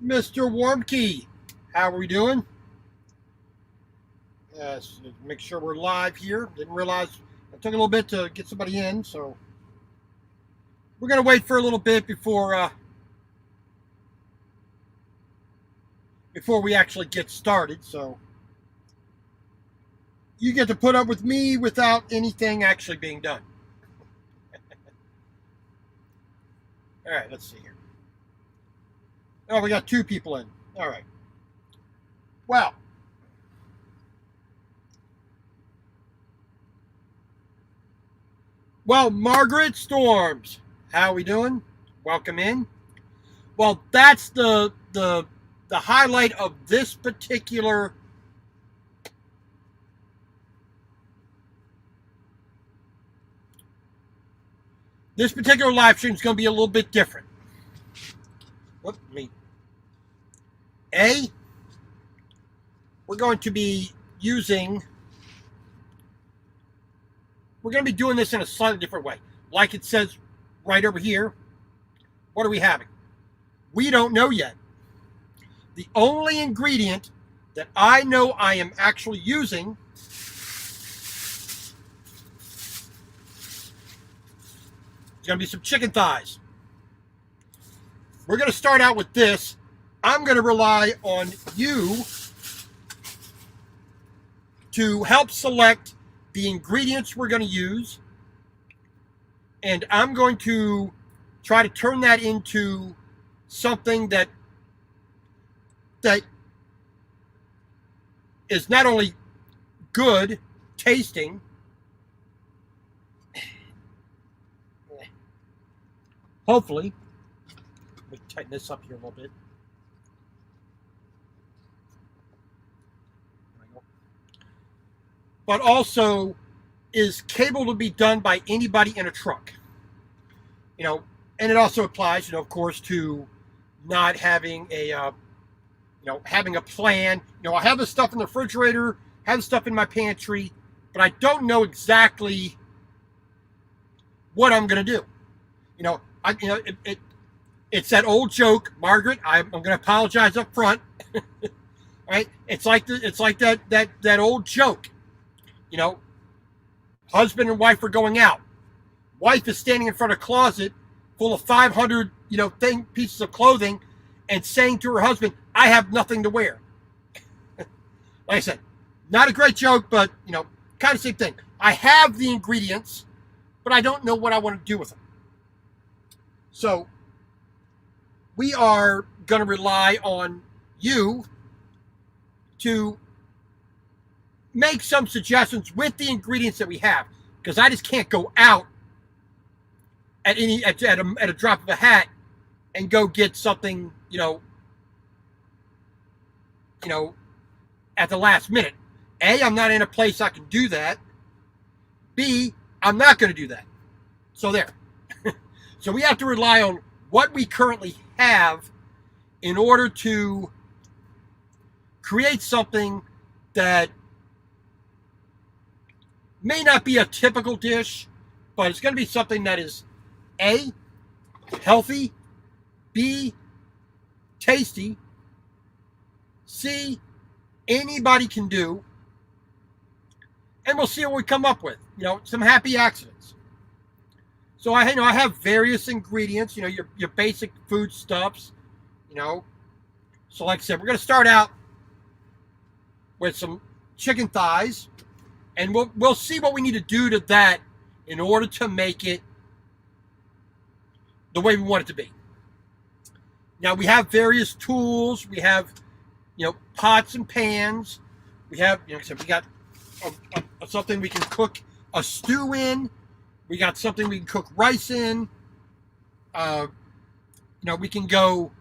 Mr. Warmkey, how are we doing? Yes, make sure we're live here. Didn't realize it took a little bit to get somebody in, so we're gonna wait for a little bit before we actually get started. So you get to put up with me without anything actually being done. All right, let's see here. Oh, we got two people in. All right. Well, Margaret Storms, how are we doing? Welcome in. Well, that's the highlight of this particular live stream is going to be a little bit different. We're going to be doing this in a slightly different way. Like it says right over here, what are we having? We don't know yet. The only ingredient that I know I am actually using is going to be some chicken thighs. We're going to start out with this. I'm going to rely on you to help select the ingredients we're going to use, and I'm going to try to turn that into something that is not only good tasting, hopefully. Let me tighten this up here a little bit. But also is capable to be done by anybody in a truck. And it also applies, of course, to not having having a plan. I have this stuff in the refrigerator, have this stuff in my pantry, but I don't know exactly what I'm going to do. It's that old joke, Margaret. I'm going to apologize up front. Right? It's like that old joke. Husband and wife are going out. Wife is standing in front of a closet full of 500, pieces of clothing and saying to her husband, I have nothing to wear. Like I said, not a great joke, but, kind of same thing. I have the ingredients, but I don't know what I want to do with them. So we are going to rely on you to make some suggestions with the ingredients that we have, because I just can't go out at a drop of a hat and go get something, at the last minute. A, I'm not in a place I can do that. B, I'm not going to do that. So there. So we have to rely on what we currently have in order to create something that may not be a typical dish, but it's going to be something that is A, healthy, B, tasty, C, anybody can do, and we'll see what we come up with. Some happy accidents. So I have various ingredients, your basic foodstuffs, So like I said, we're going to start out with some chicken thighs. And we'll see what we need to do to that in order to make it the way we want it to be. Now we have various tools. We have, pots and pans. We have, we got something we can cook a stew in. We got something we can cook rice in. We can go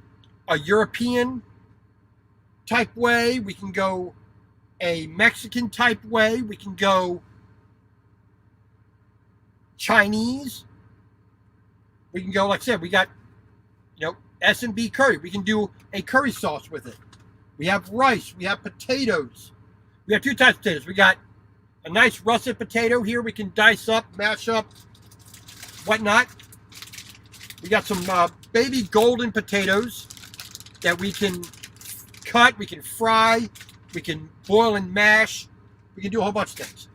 a European type way. We can go a Mexican type way. We can go Chinese. We can go, like I said, we got, S&B curry. We can do a curry sauce with it. We have rice. We have potatoes. We have two types of potatoes. We got a nice russet potato here. We can dice up, mash up, whatnot. We got some baby golden potatoes. that we can cut, we can fry, we can boil and mash. We can do a whole bunch of things.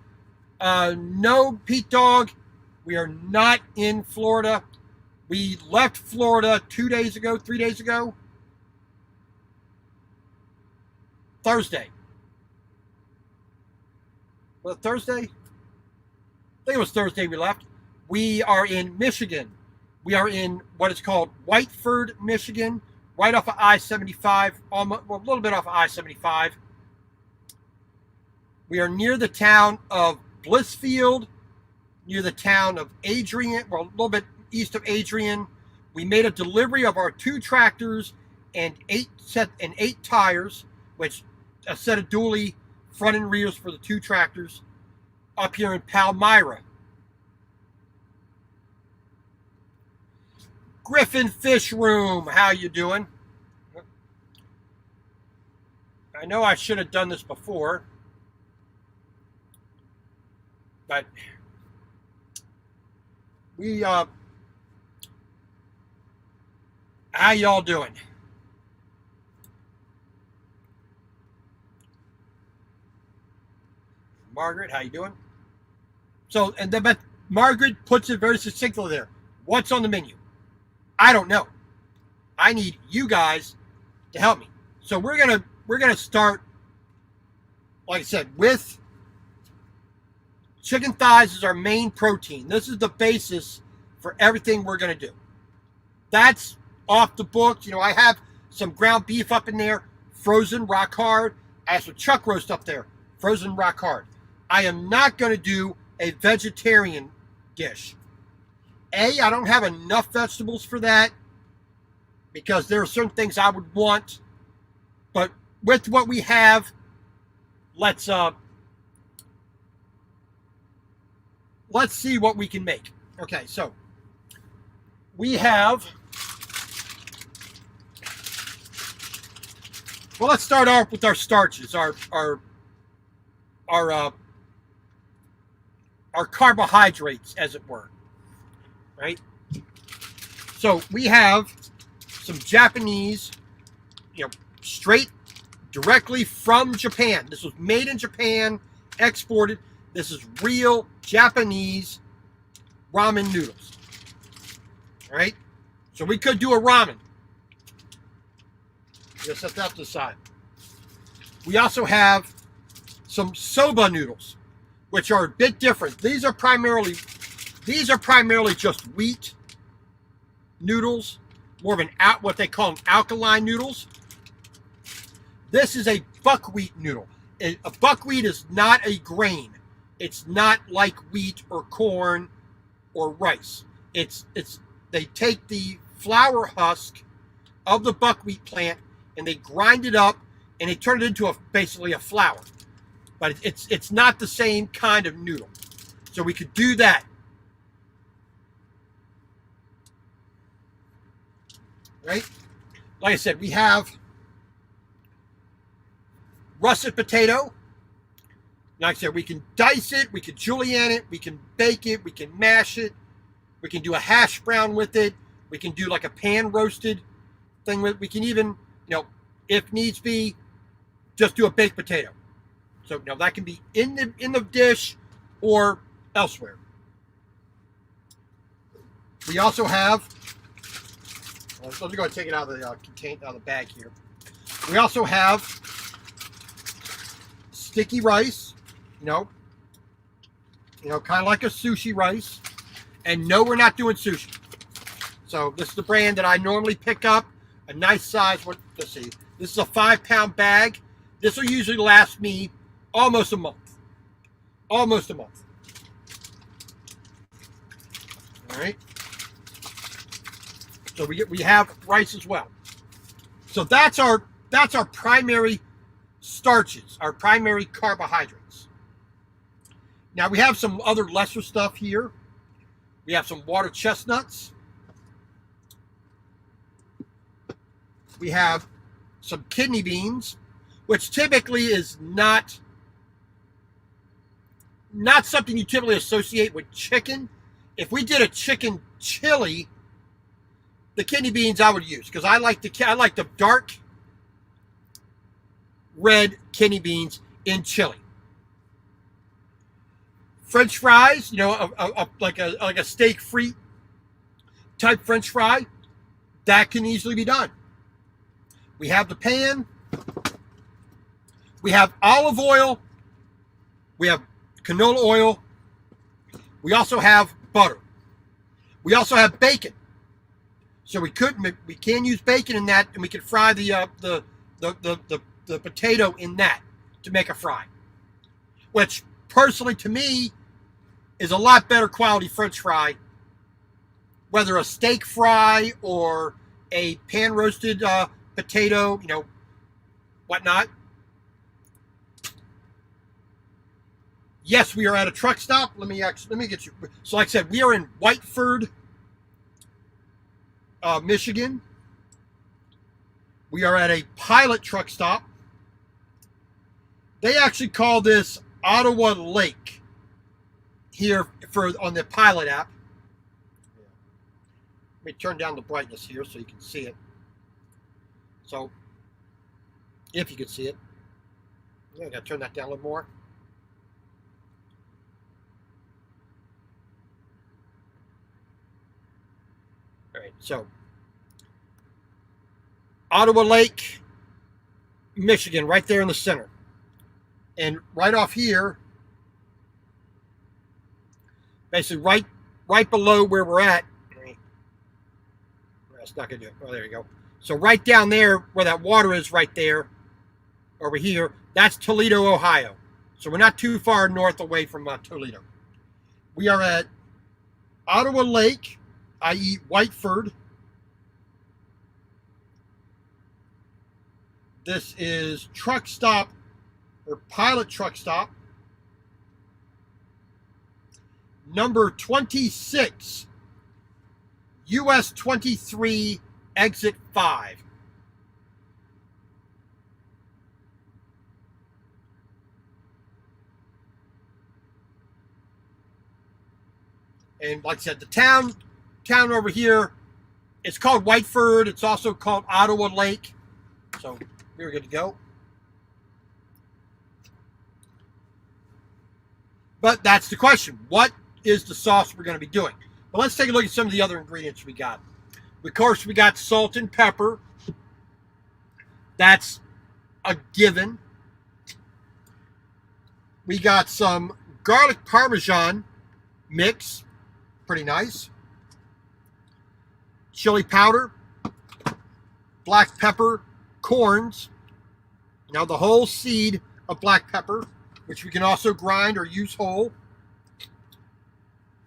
No, Pete Dog, we are not in Florida. We left Florida 3 days ago. Thursday. Was it Thursday? I think it was Thursday we left. We are in Michigan. We are in what is called Whiteford, Michigan, right off of I-75, almost, well, a little bit off of I-75. We are near the town of Blissfield, near the town of Adrian, well, a little bit east of Adrian. We made a delivery of our 2 tractors and 8 tires, which a set of dually front and rears for the 2 tractors up here in Palmyra. Griffin Fish Room, how you doing? I know I should have done this before, but we how y'all doing? Margaret, how you doing? So, and then, but Margaret puts it very succinctly there. What's on the menu? I don't know. I need you guys to help me. So we're gonna start, like I said, with chicken thighs as our main protein. This is the basis for everything we're gonna do. That's off the books. You know, I have some ground beef up in there, frozen rock hard. I have some chuck roast up there, frozen rock hard. I am not going to do a vegetarian dish. I don't have enough vegetables for that because there are certain things I would want. But with what we have, let's see what we can make. Okay, so we have. Well, let's start off with our starches, our carbohydrates, as it were, right? So we have some Japanese, straight directly from Japan. This was made in Japan, exported. This is real Japanese ramen noodles, all right? So we could do a ramen. We'll set that to the side. We also have some soba noodles, which are a bit different. These are primarily just wheat noodles, more of what they call alkaline noodles. This is a buckwheat noodle. A buckwheat is not a grain. It's not like wheat or corn or rice. They take the flour husk of the buckwheat plant and they grind it up and they turn it into basically a flour. But it's not the same kind of noodle. So we could do that. Right? Like I said, we have russet potato. Like I said, we can dice it, we can julienne it, we can bake it, we can mash it, we can do a hash brown with it, we can do like a pan roasted thing with it. We can even, if needs be, just do a baked potato. So that can be in the dish or elsewhere. We also have. Let me go and take it out of the bag here. We also have sticky rice. Kind of like a sushi rice. And no, we're not doing sushi. So this is the brand that I normally pick up. A nice size. Let's see. This is a 5-pound bag. This will usually last me almost a month. Almost a month. All right. So we have rice as well. So that's our primary starches, our primary carbohydrates. Now we have some other lesser stuff here. We have some water chestnuts. We have some kidney beans, which typically is not something you typically associate with chicken. If we did a chicken chili, the kidney beans I would use, because I like the dark red kidney beans in chili. French fries, you know, like a steak frite type French fry, that can easily be done. We have the pan. We have olive oil. We have canola oil. We also have butter. We also have bacon. So we can use bacon in that, and we can fry the potato in that to make a fry, which personally to me is a lot better quality French fry, whether a steak fry or a pan roasted potato, you know, whatnot. Yes, we are at a truck stop. Let me get you. So, like I said, we are in Whiteford, Michigan. We are at a pilot truck stop. They actually call this Ottawa Lake here on the pilot app. Let me turn down the brightness here so you can see it. So, if you can see it, I gotta turn that down a little more. All right, so Ottawa Lake, Michigan, right there in the center. And right off here, basically right below where we're at. That's not going to do it. Oh, there you go. So right down there where that water is right there, over here, that's Toledo, Ohio. So we're not too far north away from Toledo. We are at Ottawa Lake, i.e. Whiteford. This is truck stop, or pilot truck stop, number 26, US 23, exit 5. And like I said, the town over here, it's called Whiteford. It's also called Ottawa Lake. So we're good to go. But that's the question. What is the sauce we're going to be doing? Well, let's take a look at some of the other ingredients we got. Of course, we got salt and pepper. That's a given. We got some garlic parmesan mix. Pretty nice. Chili powder. Black pepper. Corns. Now the whole seed of black pepper, which we can also grind or use whole.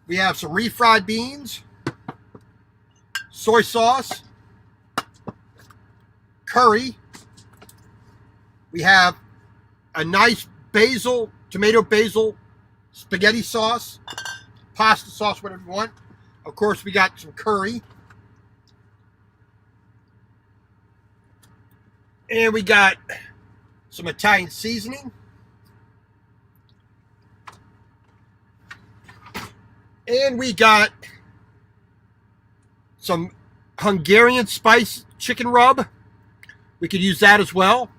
We have some refried beans, soy sauce, curry. We have a nice tomato basil spaghetti sauce, pasta sauce, whatever you want. Of course, we got some curry. And we got some Italian seasoning. And we got some Hungarian spice chicken rub. We could use that as well.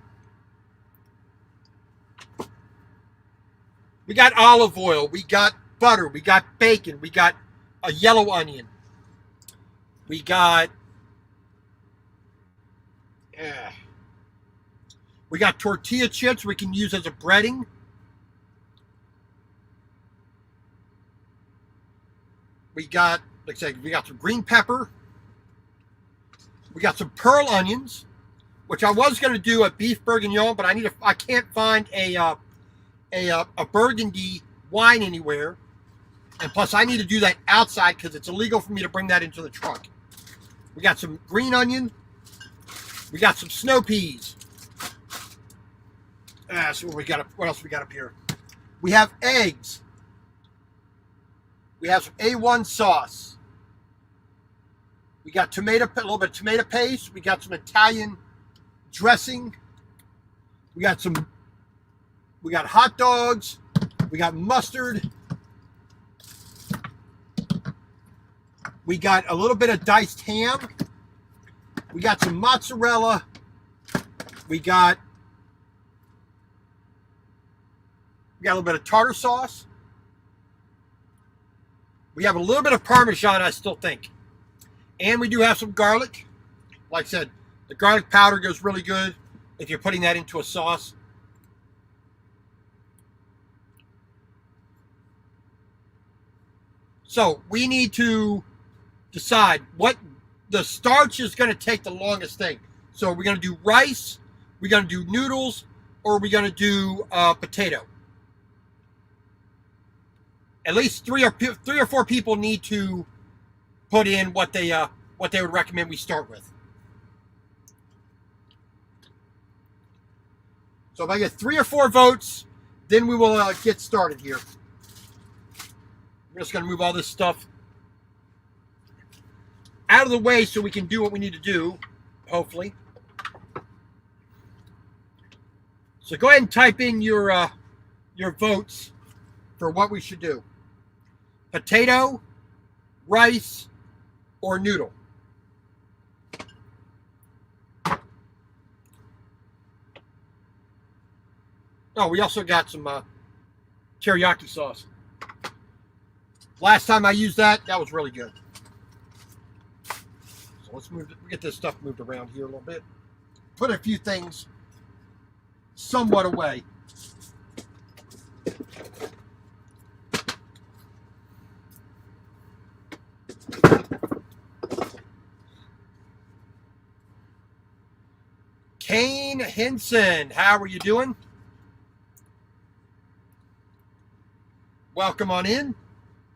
We got olive oil. We got butter. We got bacon. We got a yellow onion. We got tortilla chips we can use as a breading. We got, like I said, we got some green pepper. We got some pearl onions, which I was going to do a beef bourguignon, but I can't find a burgundy wine anywhere. And plus, I need to do that outside because it's illegal for me to bring that into the trunk. We got some green onion. We got some snow peas. So what else we got up here? We have eggs. We have some A1 sauce. We got a little bit of tomato paste. We got some Italian dressing. We got hot dogs. We got mustard. We got a little bit of diced ham. We got some mozzarella. We got a little bit of tartar sauce. We have a little bit of Parmesan, I still think. And we do have some garlic. Like I said, the garlic powder goes really good if you're putting that into a sauce. So we need to decide what the starch is going to take the longest thing. So we're going to do rice, we're going to do noodles, or we're going to do potato. At least three or four people need to put in what they would recommend we start with. So if I get 3 or 4 votes, then we will get started here. We're just going to move all this stuff out of the way so we can do what we need to do, hopefully. So go ahead and type in your votes for what we should do. Potato, rice, or noodle. Oh, we also got some teriyaki sauce. Last time I used that was really good. So let's get this stuff moved around here a little bit. Put a few things somewhat away. Cain Henson, how are you doing? Welcome on in.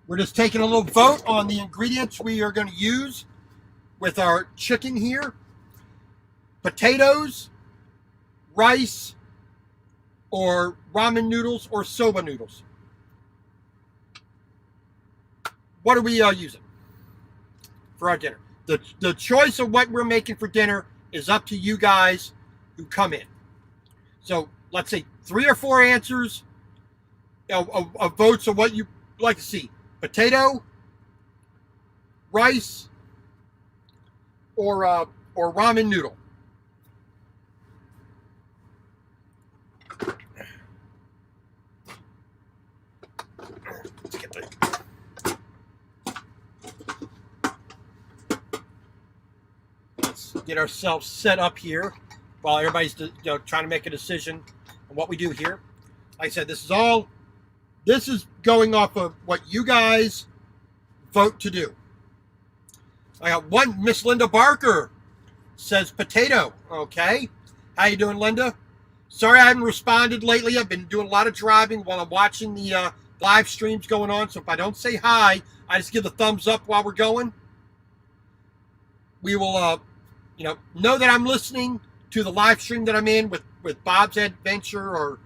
We're just taking a little vote on the ingredients we are going to use with our chicken here. Potatoes, rice, or ramen noodles, or soba noodles. What are we using for our dinner? The choice of what we're making for dinner is up to you guys who come in. So let's say 3 or 4 answers of votes of what you like to see. Potato, rice, or ramen noodle. Let's get the Let's get ourselves set up here while everybody's trying to make a decision on what we do here. Like I said, this is going off of what you guys vote to do. I got one. Miss Linda Barker says potato. Okay. How you doing, Linda? Sorry I haven't responded lately. I've been doing a lot of driving while I'm watching the live streams going on. So if I don't say hi, I just give the thumbs up while we're going. We will, know that I'm listening to the live stream that I'm in with Bob's Adventure, or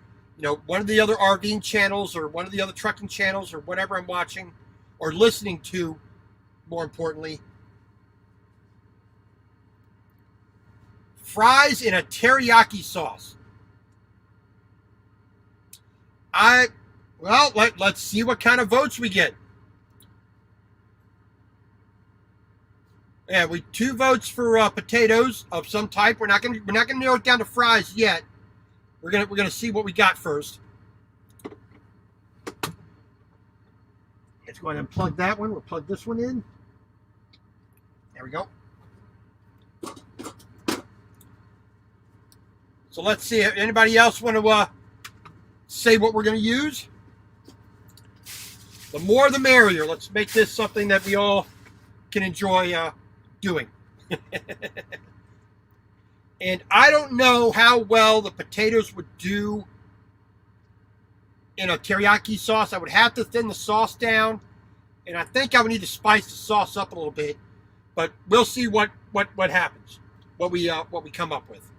one of the other RVing channels, or one of the other trucking channels, or whatever I'm watching or listening to, more importantly. Fries in a teriyaki sauce. Let's see what kind of votes we get. Yeah, 2 votes for potatoes of some type. We're not gonna narrow it down to fries yet. We're gonna see what we got first. Let's go ahead and plug that one. We'll plug this one in. There we go. So let's see. Anybody else want to say what we're going to use? The more the merrier. Let's make this something that we all can enjoy doing. And I don't know how well the potatoes would do in a teriyaki sauce. I would have to thin the sauce down, and I think I would need to spice the sauce up a little bit. But we'll see what happens, what we come up with.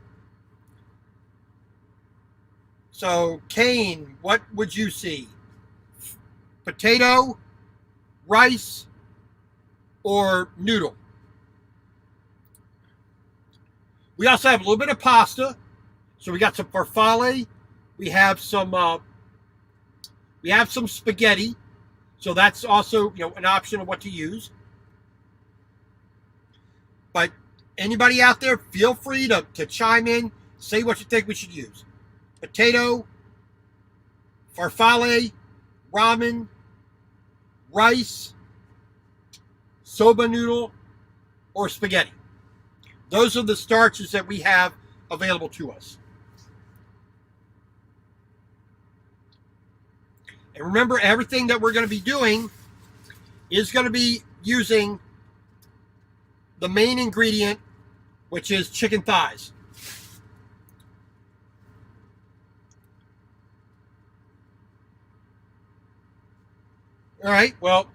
So, Cain, what would you see? Potato, rice, or noodle? We also have a little bit of pasta. So we got some farfalle. We have some spaghetti. So that's also, an option of what to use. But Anybody out there, feel free to chime in, say what you think we should use. Potato, farfalle, ramen, rice, soba noodle, or spaghetti. Those are the starches that we have available to us. And remember, everything that we're going to be doing is going to be using the main ingredient, which is chicken thighs. All right, well,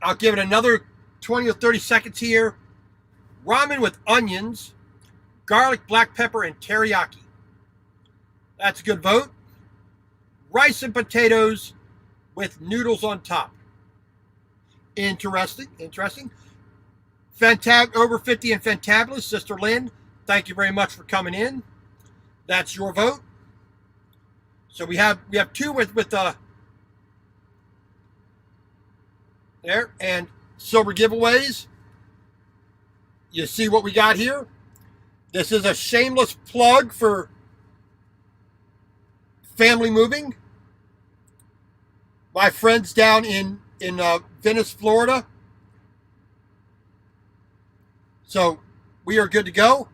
I'll give it another 20 or 30 seconds here. Ramen with onions, garlic, black pepper, and teriyaki. That's a good vote. Rice and potatoes with noodles on top. Interesting. Over 50 and Fantabulous, Sister Lynn, thank you very much for coming in. That's your vote. So we have two with there, and silver giveaways. You see what we got here? This is a shameless plug for Family Moving. My friends down in Venice, Florida. So we are good to go.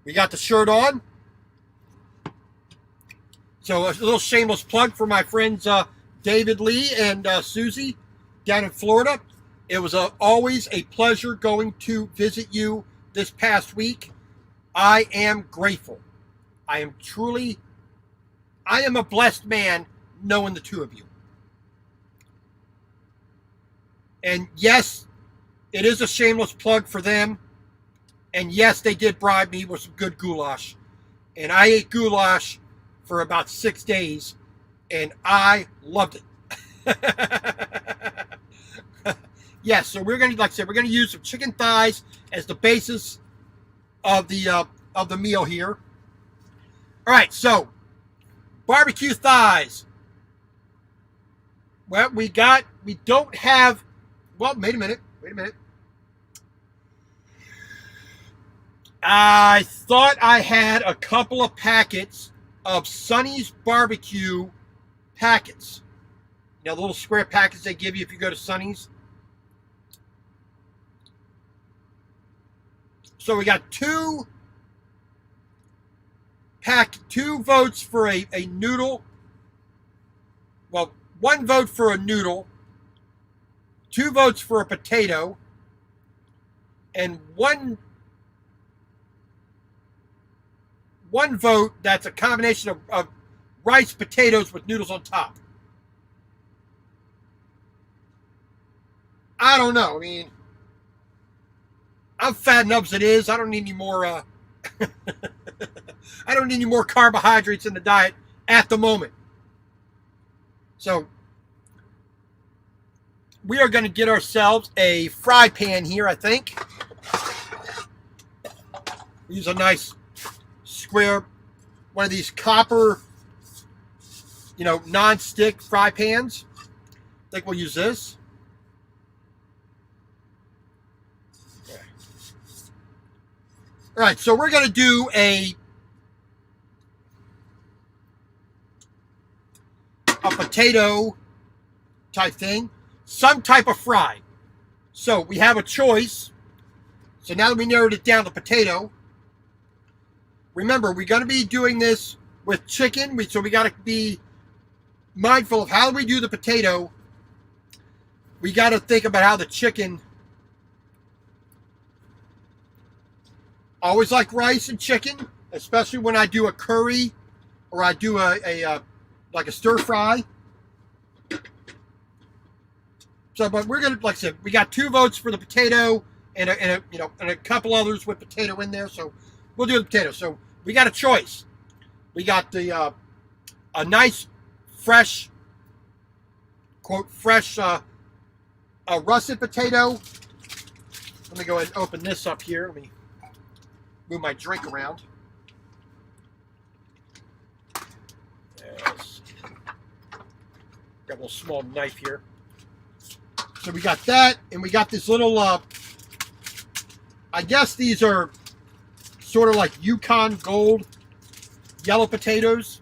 We got the shirt on. So a little shameless plug for my friends David Lee and Susie down in Florida. It was always a pleasure going to visit you this past week. I am grateful. I am a blessed man knowing the two of you. And yes, it is a shameless plug for them. And yes, they did bribe me with some good goulash. And I ate goulash for about 6 days, and I loved it. Yes, so we're gonna, like I said, we're gonna use some chicken thighs as the basis of the meal here. All right, so barbecue thighs. Well, we don't have. Well, wait a minute. I thought I had a couple of packets of Sonny's barbecue packets. You know, the little square packets they give you if you go to Sonny's. So we got two votes for a noodle. Well, one vote for a noodle, 2 votes for a potato, and one vote that's a combination of rice, potatoes with noodles on top. I don't know. I mean, I'm fat enough as it is. I don't need any more. I don't need any more carbohydrates in the diet at the moment. So we are going to get ourselves a fry pan here, I think. Use a nice square, one of these copper, non-stick fry pans. I think we'll use this. All right, so we're going to do a potato type thing, some type of fry. So we have a choice. So now that we narrowed it down to potato, remember, we're going to be doing this with chicken. So we got to be mindful of how we do the potato. We got to think about how the chicken. Always like rice and chicken, especially when I do a curry or I do a stir fry. So, but we're gonna, like I said, we got 2 votes for the potato and a couple others with potato in there. So we'll do the potato. So we got a choice. We got the a nice fresh, quote, fresh russet potato. Let me go ahead and open this up here. Let me move my drink around. Yes. Got a little small knife here. So we got that, and we got this little, I guess these are sort of like Yukon Gold yellow potatoes.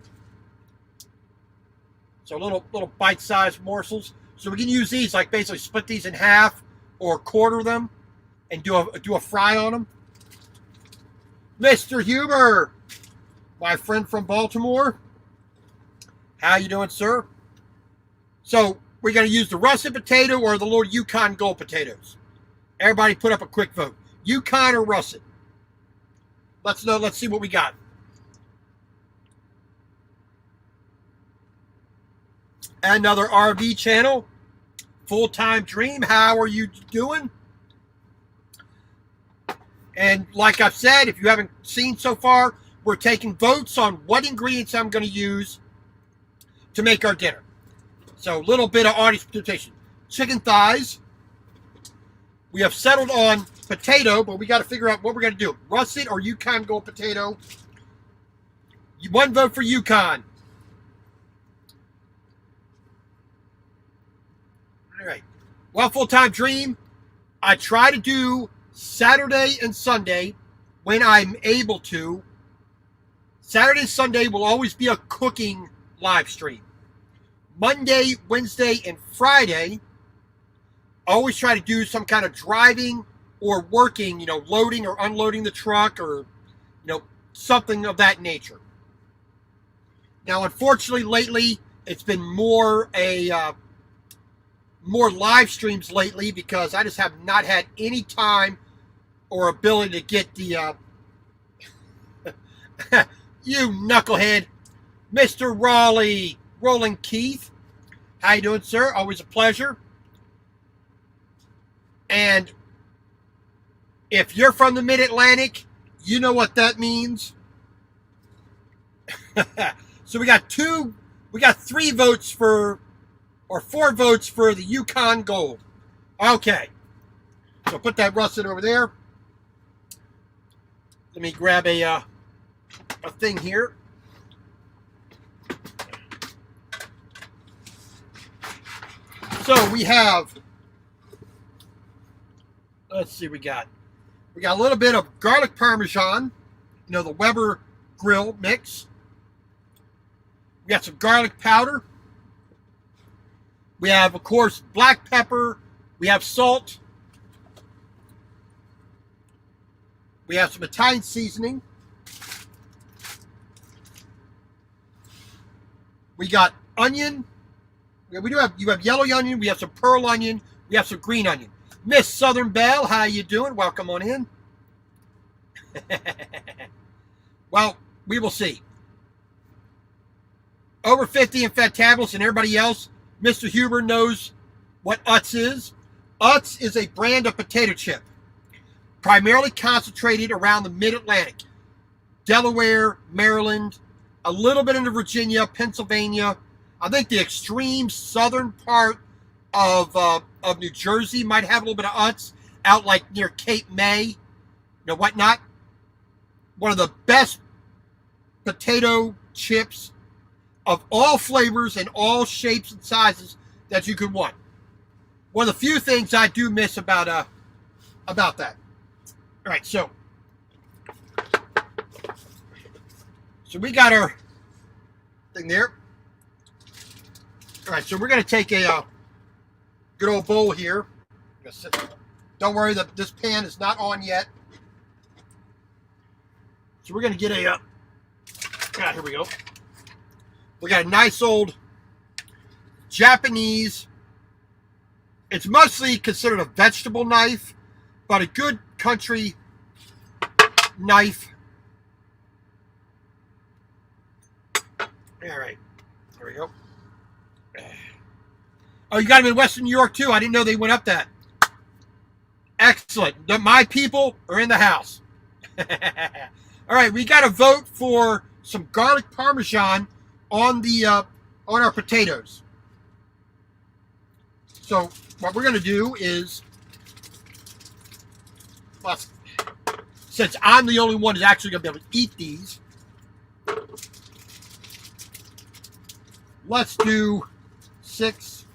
So little bite-sized morsels. So we can use these, like basically split these in half or quarter them and do a fry on them. Mr. Huber, my friend from Baltimore. How you doing, sir? So we're going to use the russet potato or the little Yukon Gold potatoes. Everybody put up a quick vote. Yukon or russet? Let's know. Let's see what we got. Another RV channel. Full-time dream. How are you doing? And like I've said, if you haven't seen so far, we're taking votes on what ingredients I'm going to use to make our dinner. So a little bit of audience participation. Chicken thighs. We have settled on potato, but we got to figure out what we're going to do. Russet or Yukon Gold potato. One vote for Yukon. All right. Well, full-time dream. I try to do Saturday and Sunday when I'm able to. Saturday and Sunday will always be a cooking live stream. Monday, Wednesday, and Friday, I always try to do some kind of driving or working, loading or unloading the truck or, something of that nature. Now, unfortunately, lately, it's been more live streams lately because I just have not had any time or ability to get the, you knucklehead, Mr. Raleigh, Roland Keith. How you doing, sir? Always a pleasure. And if you're from the Mid-Atlantic, you know what that means. So we got 3 votes for, or 4 votes for the Yukon Gold. Okay. So put that russet over there. Let me grab a thing here. So we have, let's see, we got a little bit of garlic parmesan, the Weber grill mix. We got some garlic powder. We have, of course, black pepper. We have salt. We have some Italian seasoning. We got onion. You have yellow onion. We have some pearl onion. We have some green onion. Miss Southern Belle, how you doing? Welcome on in. Well, we will see. Over 50 and Fantabulous and everybody else, Mr. Huber knows what Utz is. Utz is a brand of potato chip, primarily concentrated around the Mid-Atlantic. Delaware, Maryland, a little bit into Virginia, Pennsylvania. I think the extreme southern part of New Jersey might have a little bit of Utz, out like near Cape May, whatnot. One of the best potato chips of all flavors and all shapes and sizes that you could want. One of the few things I do miss about that. All right, so we got our thing there. All right, so we're going to take a good old bowl here. Don't worry, this pan is not on yet. So we're going to get here we go. We got a nice old Japanese, it's mostly considered a vegetable knife, but a good country knife. All right, there we go. Oh, you got them in Western New York too? I didn't know they went up that. Excellent. My people are in the house. All right, we got to vote for some garlic parmesan on our potatoes. So what we're going to do is, since I'm the only one who's actually going to be able to eat these, let's do 6.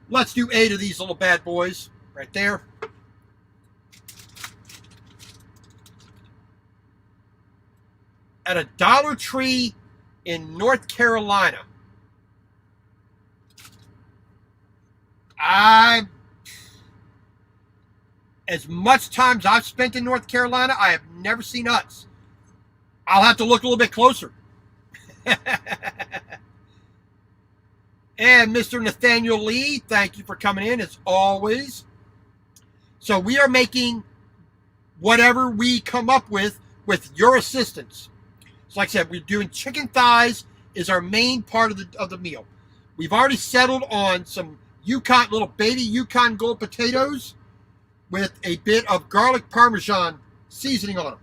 Let's do 8 of these little bad boys right there. at a Dollar Tree in North Carolina. As much time as I've spent in North Carolina, I have never seen Utz. I'll have to look a little bit closer. And Mr. Nathaniel Lee, thank you for coming in as always. So we are making whatever we come up with your assistance. So like I said, we're doing chicken thighs is our main part of the meal. We've already settled on some little baby Yukon Gold potatoes with a bit of garlic Parmesan seasoning on them.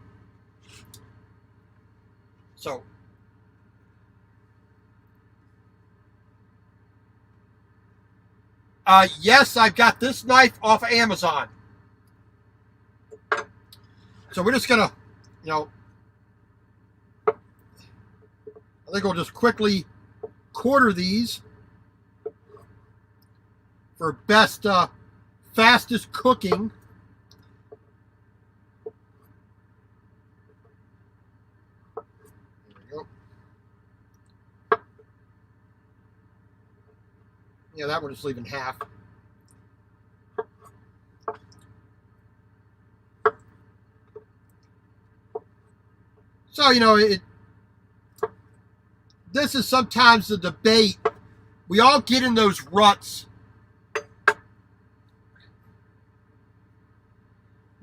So, yes, I've got this knife off of Amazon. So we're just gonna, I think we'll just quickly quarter these for best, fastest cooking. There we go. Yeah, that one is leaving half. So, this is sometimes the debate. We all get in those ruts.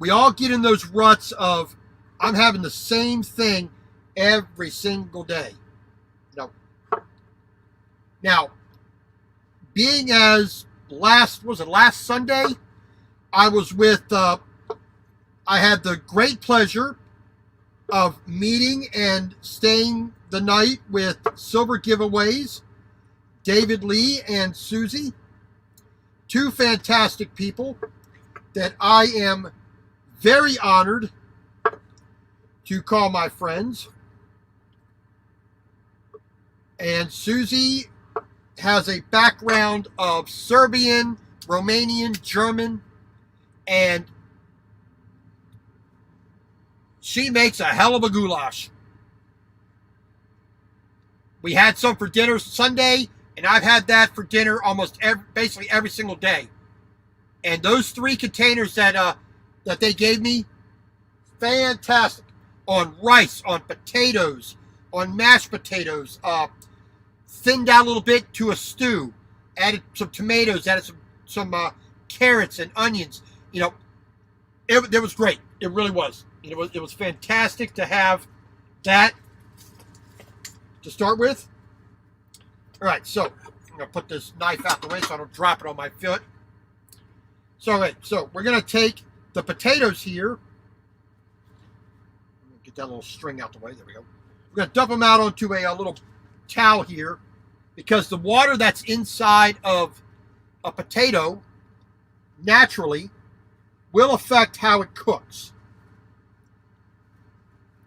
We all get in those ruts of, I'm having the same thing every single day. Now, being as last Sunday, I was with, I had the great pleasure of meeting and staying the night with Silver Giveaways, David Lee and Susie, two fantastic people that I am very honored to call my friends. And Susie has a background of Serbian, Romanian, German, and she makes a hell of a goulash. We had some for dinner Sunday, and I've had that for dinner basically every single day. And those 3 containers that they gave me, fantastic. On rice, on potatoes, on mashed potatoes, thinned out a little bit to a stew, added some tomatoes, added some carrots and onions. It was great. It really was. It was fantastic to have that to start with. All right, so I'm going to put this knife out the way so I don't drop it on my foot. So we're going to take the potatoes here. Get that little string out the way. There we go. We're going to dump them out onto a little towel here because the water that's inside of a potato naturally will affect how it cooks.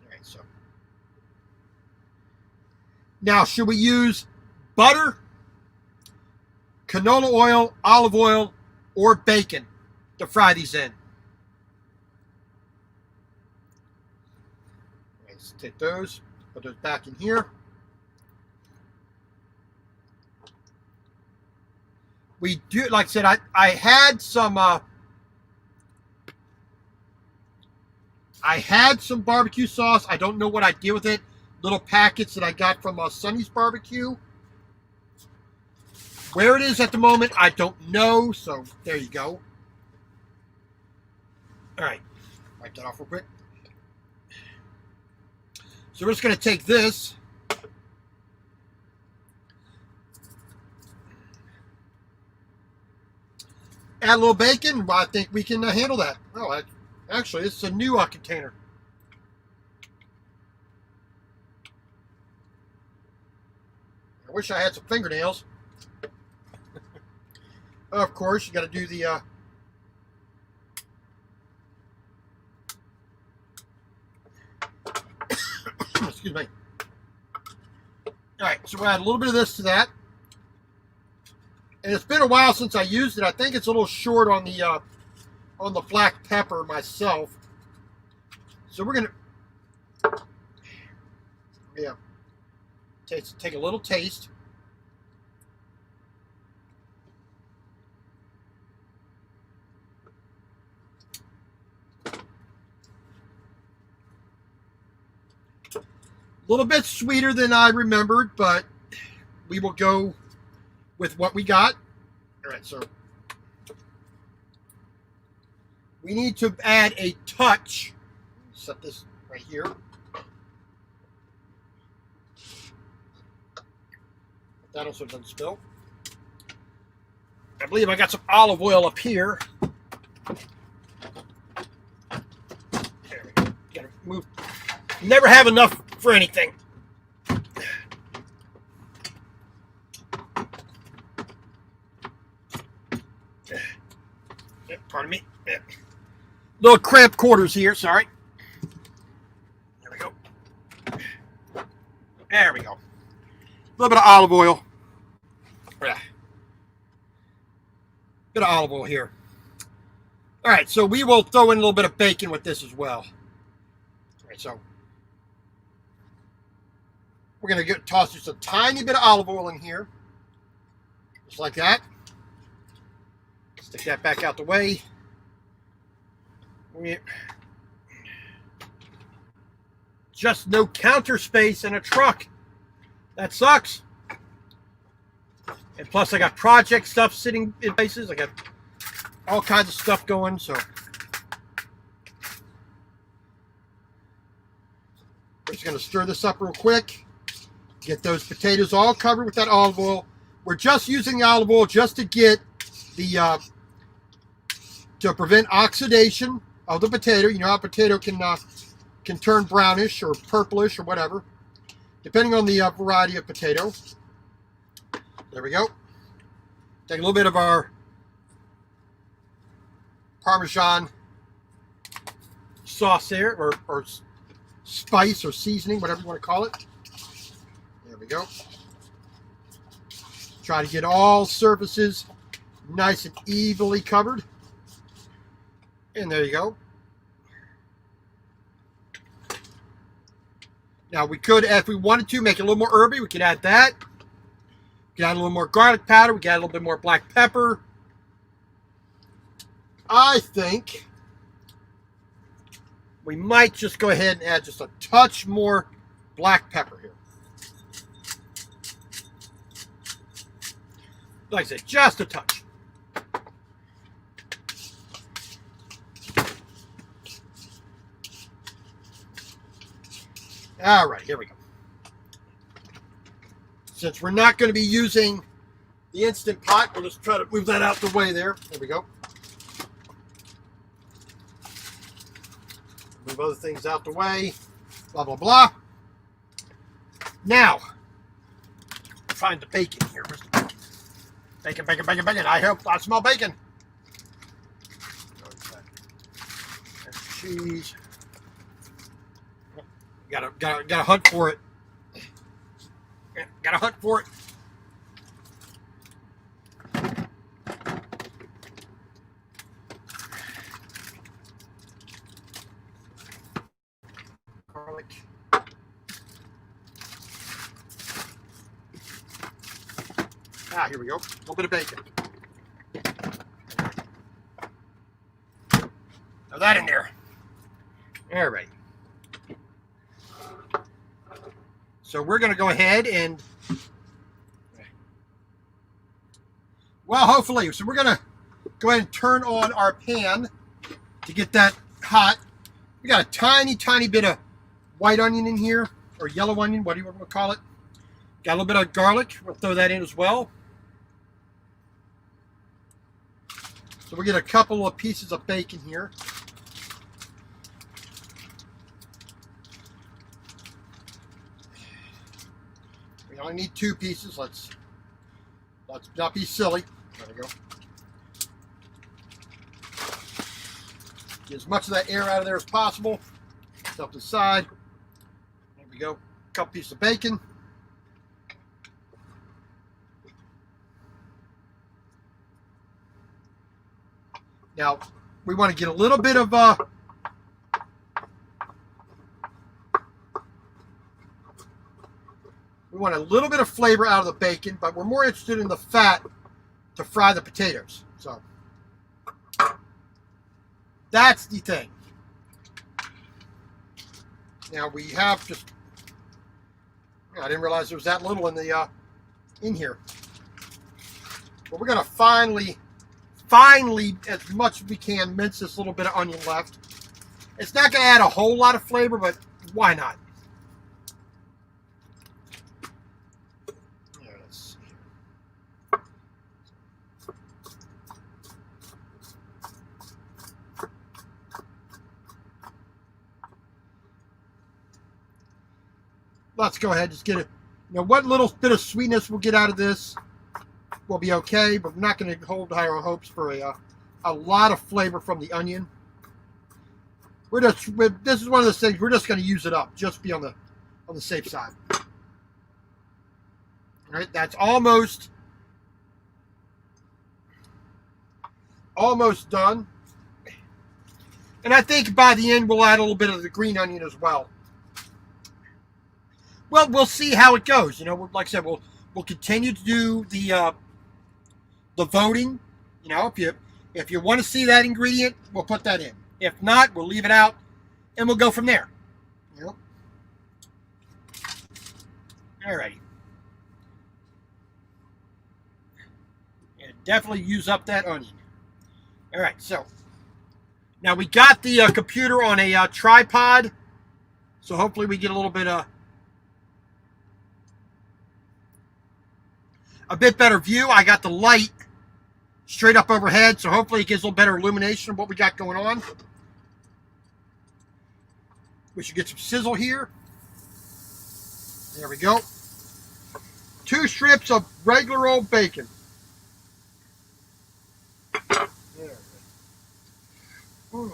All right, so now should we use butter, canola oil, olive oil, or bacon to fry these in? Let's take those, put those back in here. We do, like I said, I had some barbecue sauce. I don't know what I did with it. Little packets that I got from Sonny's Barbecue. Where it is at the moment, I don't know. So there you go. All right, wipe that off real quick. So we're just going to take this. Add a little bacon. Well, I think we can handle that. Oh, actually, it's a new container. I wish I had some fingernails. Of course, you got to do the excuse me. All right, so we'll add a little bit of this to that. And it's been a while since I used it. I think it's a little short on the black pepper myself. So we're gonna Yeah. Take a little taste. A little bit sweeter than I remembered, but we will go with what we got. All right, so we need to add a touch. Set this right here. That also doesn't spill. I believe I got some olive oil up here. There we go. Gotta move. Never have enough for anything. Pardon me. Little cramped quarters here, sorry. There we go. There we go. A little bit of olive oil. Yeah. Bit of olive oil here. All right, so we will throw in a little bit of bacon with this as well. All right, so we're going to toss just a tiny bit of olive oil in here. Just like that. Stick that back out the way. Just no counter space in a truck. That sucks. And plus I got project stuff sitting in places. I got all kinds of stuff going, so we're just going to stir this up real quick. Get those potatoes all covered with that olive oil. We're just using the olive oil just to get the to prevent oxidation of the potato. You know how a potato can turn brownish or purplish or whatever, depending on the variety of potato. There we go. Take a little bit of our Parmesan sauce there, or spice or seasoning, whatever you want to call it. There we go. Try to get all surfaces nice and evenly covered. And there you go. Now we could, if we wanted to, make it a little more herby. We could add that. We could add a little more garlic powder. We could add a little bit more black pepper. I think we might just go ahead and add just a touch more black pepper here. Like I said, just a touch. All right, here we go. Since we're not going to be using the Instant Pot, we'll just try to move that out the way there. There we go. Move other things out the way. Blah, blah, blah. Now, find the bacon here. Where's the bacon? Bacon, bacon, bacon, bacon. I smell bacon. There's cheese. Gotta hunt for it. Gotta hunt for it. Garlic. Here we go. A little bit of bacon. Throw that in there. All right. So we're going to go ahead and, well, hopefully. So we're going to go ahead and turn on our pan to get that hot. We got a tiny, tiny bit of white onion in here, or yellow onion, what do you want to call it. Got a little bit of garlic. We'll throw that in as well. So we get a couple of pieces of bacon here. We only need 2 pieces. Let's not be silly. There we go. Get as much of that air out of there as possible. Stuff to the side. There we go. A couple pieces of bacon. Now, we want to get a little bit of We want a little bit of flavor out of the bacon, but we're more interested in the fat to fry the potatoes. So that's the thing. Now we have just, I didn't realize there was that little in the in here. But we're gonna finally, as much as we can, mince this little bit of onion left. It's not gonna add a whole lot of flavor, but why not? Yeah, let's see here. Let's go ahead and just get it. You know, what little bit of sweetness we'll get out of this will be okay, but we're not going to hold higher hopes for a lot of flavor from the onion. This is one of those things, we're just going to use it up, just be on the safe side. All right, that's almost done. And I think by the end we'll add a little bit of the green onion as well. Well, we'll see how it goes. You know, like I said, we'll continue to do the voting. You know, if you want to see that ingredient, we'll put that in. If not, we'll leave it out, and we'll go from there. You know. Alrighty. Yeah, definitely use up that onion. All right, so now we got the computer on a tripod, so hopefully we get a little bit a bit better view. I got the light straight up overhead, so hopefully it gives a little better illumination of what we got going on. We should get some sizzle here. There we go. 2 strips of regular old bacon. There. Ooh.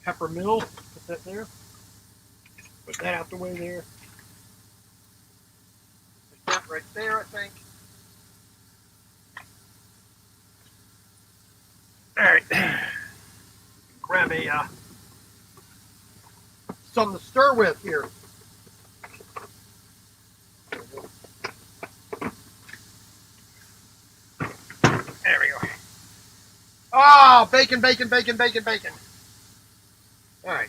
Pepper mill, put that there. Put that out the way there. Put that right there, I think. All right. Grab a something to stir with here. There we go. Oh, bacon, bacon, bacon, bacon, bacon. All right.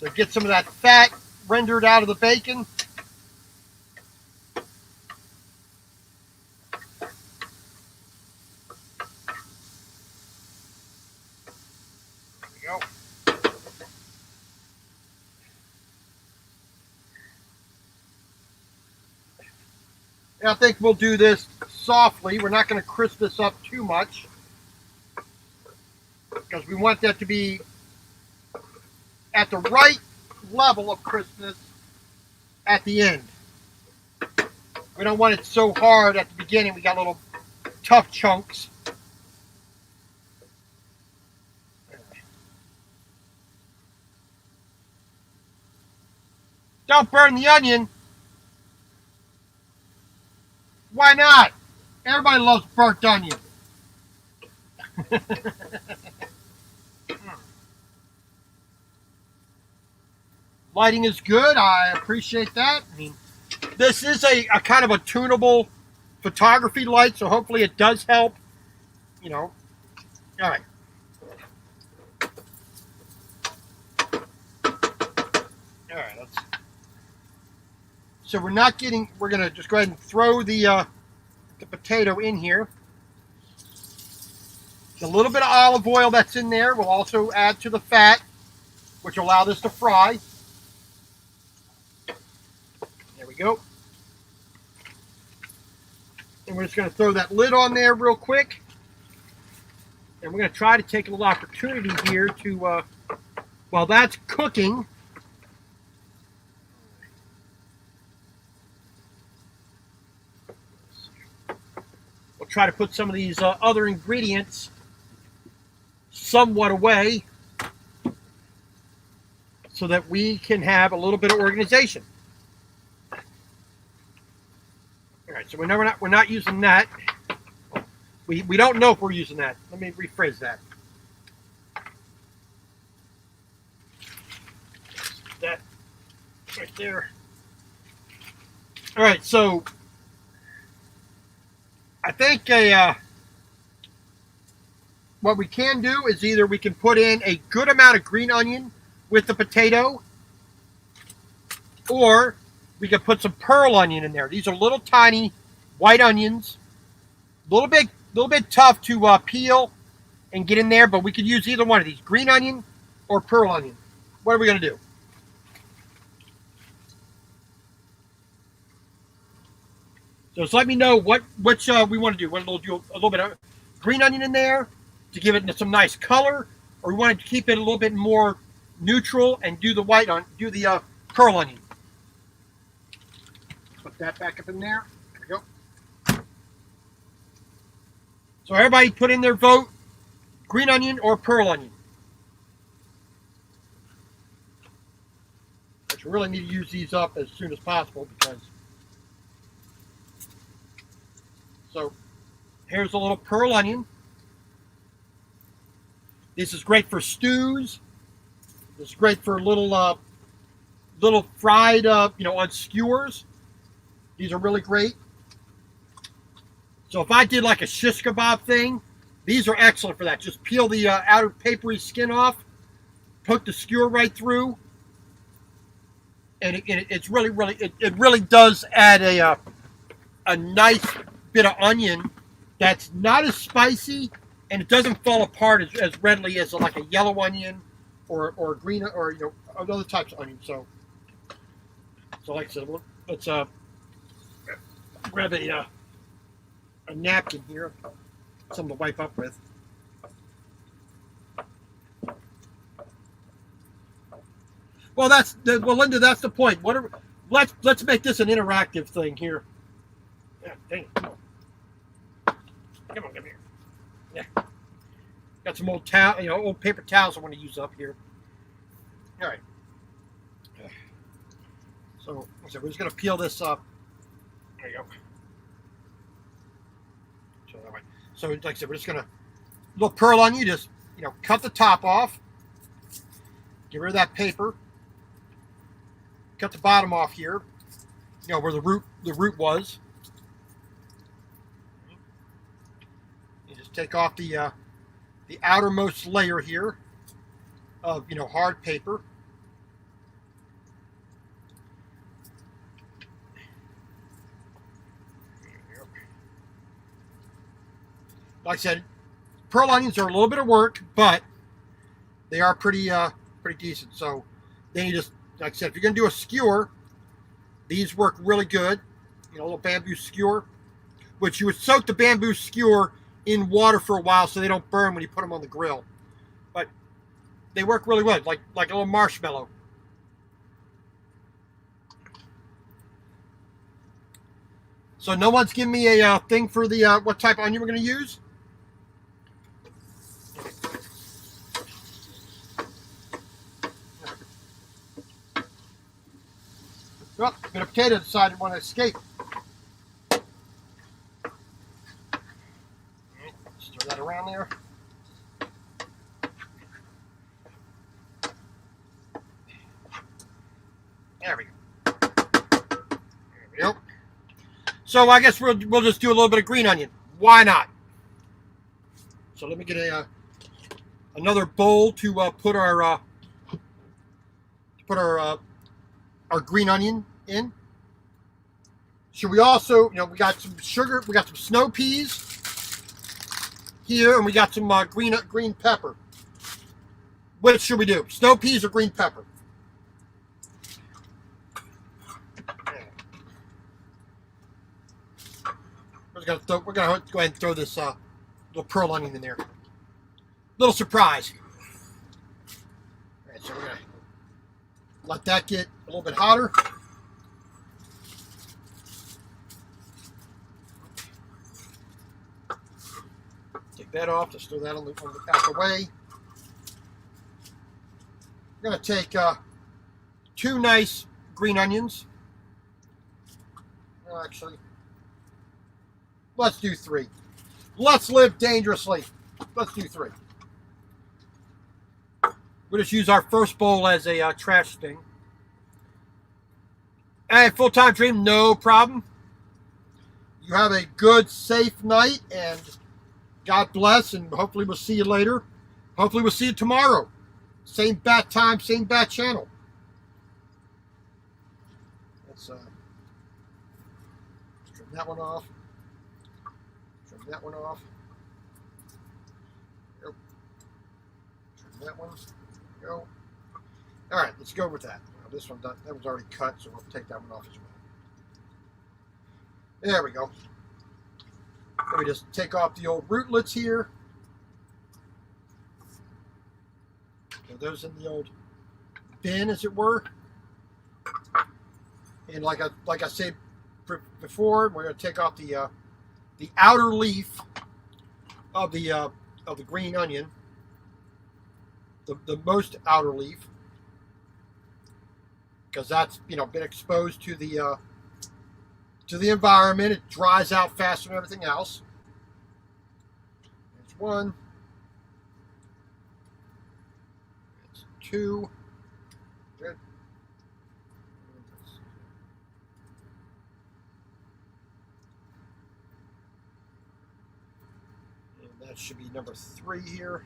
So get some of that fat rendered out of the bacon. There we go. And I think we'll do this softly. We're not going to crisp this up too much, because we want that to be at the right level of crispness at the end. We don't want it so hard at the beginning. We got little tough chunks. Don't burn the onion. Why not? Everybody loves burnt onion. Lighting is good. I appreciate that. I mean, this is a kind of a tunable photography light, so hopefully it does help. You know. All right. All right. So we're not getting. We're gonna just go ahead and throw the potato in here. A little bit of olive oil that's in there will also add to the fat, which will allow this to fry. There we go. And we're just going to throw that lid on there real quick. And we're going to try to take a little opportunity here to, while that's cooking, we'll try to put some of these other ingredients somewhat away so that we can have a little bit of organization. All right, so we're not using that. We don't know if we're using that. Let me rephrase that. That right there. All right, so I think what we can do is either we can put in a good amount of green onion with the potato, or we can put some pearl onion in there. These are little tiny white onions, a little bit tough to peel and get in there, but we could use either one of these, green onion or pearl onion. What are we going to do? So just let me know which we want to do. Want to do a little bit of green onion in there to give it some nice color, or we want to keep it a little bit more neutral and do the pearl onion. Put that back up in there. There we go. So everybody put in their vote, green onion or pearl onion. But you really need to use these up as soon as possible because. So here's a little pearl onion. This is great for stews. This is great for little fried, on skewers. These are really great. So if I did like a shish kebab thing, these are excellent for that. Just peel the outer papery skin off, poke the skewer right through, and it really does add a nice bit of onion that's not as spicy, and it doesn't fall apart as readily as like a yellow onion or green or other types of onion. So like I said, let's grab a napkin here, something to wipe up with. Well, Linda, that's the point. Let's make this an interactive thing here. Yeah, dang it. Come on, come here. Yeah. Got some old old paper towels I want to use up here. All right. So we're just gonna peel this up. There you go. So like I said, we're just gonna little pearl onion. Just cut the top off. Get rid of that paper. Cut the bottom off here. Where the root was. You just take off the outermost layer here of hard paper. Like I said, pearl onions are a little bit of work, but they are pretty decent. So then you just, like I said, if you're going to do a skewer, these work really good. A little bamboo skewer, which you would soak the bamboo skewer in water for a while so they don't burn when you put them on the grill. But they work really well, like a little marshmallow. So no one's giving me a thing for the what type of onion we're going to use. Well, a bit of potato decided to want to escape. Stir that around there. There we go. There we go. So I guess we'll just do a little bit of green onion. Why not? So let me get another bowl to put our green onion in. Should we also, we got some sugar, we got some snow peas here, and we got some green pepper. Which should we do? Snow peas or green pepper? We're gonna go ahead and throw this little pearl onion in there. Little surprise. All right, so we're gonna let that get a little bit hotter. Take that off. Just throw that out the way. We're going to take 2 nice green onions. Well, actually, let's do 3. Let's live dangerously. Let's do 3. We'll just use our first bowl as a trash thing. Hey, full-time dream, no problem. You have a good, safe night, and God bless, and hopefully we'll see you later. Hopefully we'll see you tomorrow. Same bat time, same bat channel. Let's trim that one off. Trim that one off. Yep. Trim that one. Go. All right, let's go with that. Well, this one, that was already cut, so we'll take that one off as well. There we go. Let me just take off the old rootlets here. Put those in the old bin, as it were. And like I said before, we're going to take off the outer leaf of the green onion, the most outer leaf, because that's been exposed to the environment. It dries out faster than everything else. There's 1. There's 2. Good. And that should be number 3 here.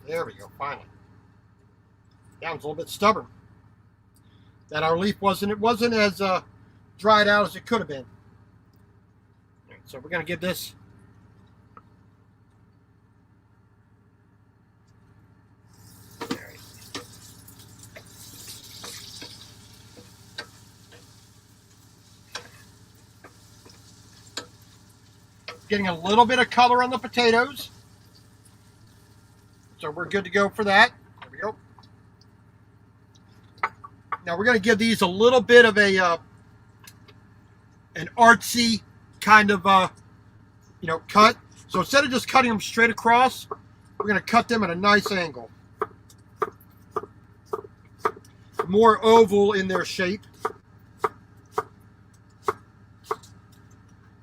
There we go, finally. That one's a little bit stubborn. That our leaf wasn't as dried out as it could have been. Right, so we're going to give this getting a little bit of color on the potatoes. So we're good to go for that. There we go. Now we're going to give these a little bit of an artsy kind of cut. So instead of just cutting them straight across, we're going to cut them at a nice angle. More oval in their shape.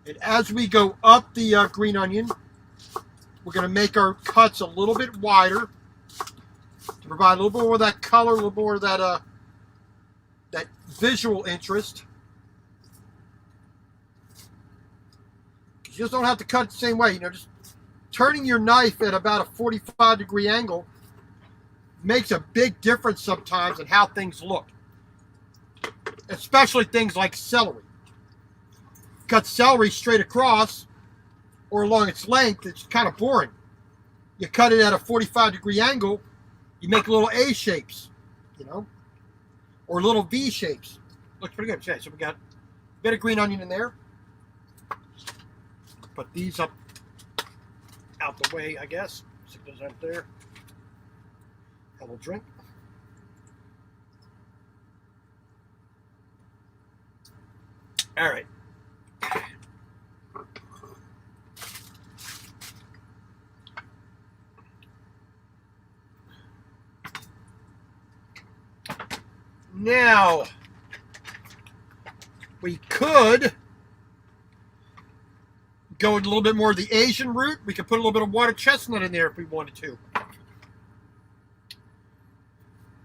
And as we go up the green onion, we're going to make our cuts a little bit wider to provide a little bit more of that color, a little more of that that visual interest. You just don't have to cut it the same way. Just turning your knife at about a 45-degree angle makes a big difference sometimes in how things look, especially things like celery. Cut celery straight across or along its length, it's kind of boring. You cut it at a 45-degree angle, you make little A shapes, or little V shapes. Looks pretty good. Okay, so we got a bit of green onion in there. Put these up out the way, I guess. Stick those out there. Have a little drink. All right. Now, we could go a little bit more of the Asian route. We could put a little bit of water chestnut in there if we wanted to.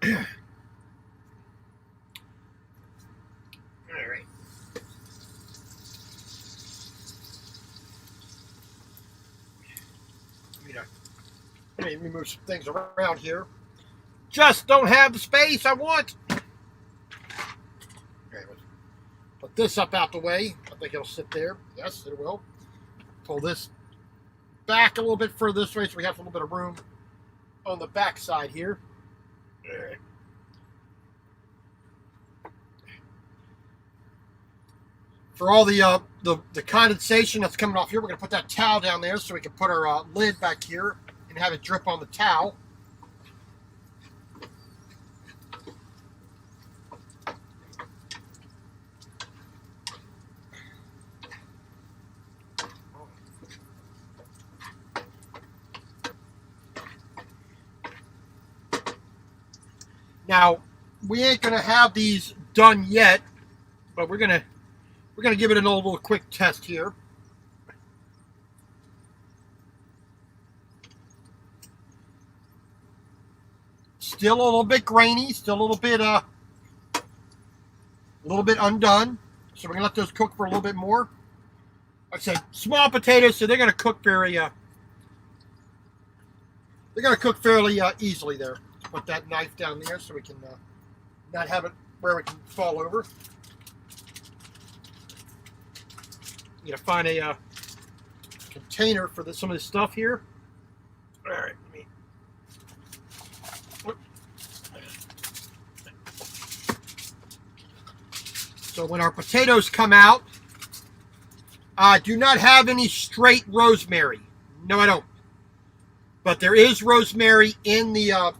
All right. Let me move some things around here. Just don't have the space I want. Put this up out the way. I think it'll sit there. Yes, it will. Pull this back a little bit further this way so we have a little bit of room on the back side here. For all the condensation that's coming off here, we're going to put that towel down there so we can put our lid back here and have it drip on the towel. Now, we ain't gonna have these done yet, but we're gonna give it an old little quick test here. Still a little bit grainy, still a little bit undone. So we're gonna let those cook for a little bit more. Like I said, small potatoes, so they're gonna cook fairly easily there. Put that knife down there so we can not have it where it can fall over. You gotta find a container for some of this stuff here. All right, so when our potatoes come out, I do not have any straight rosemary. No, I don't. But there is rosemary in the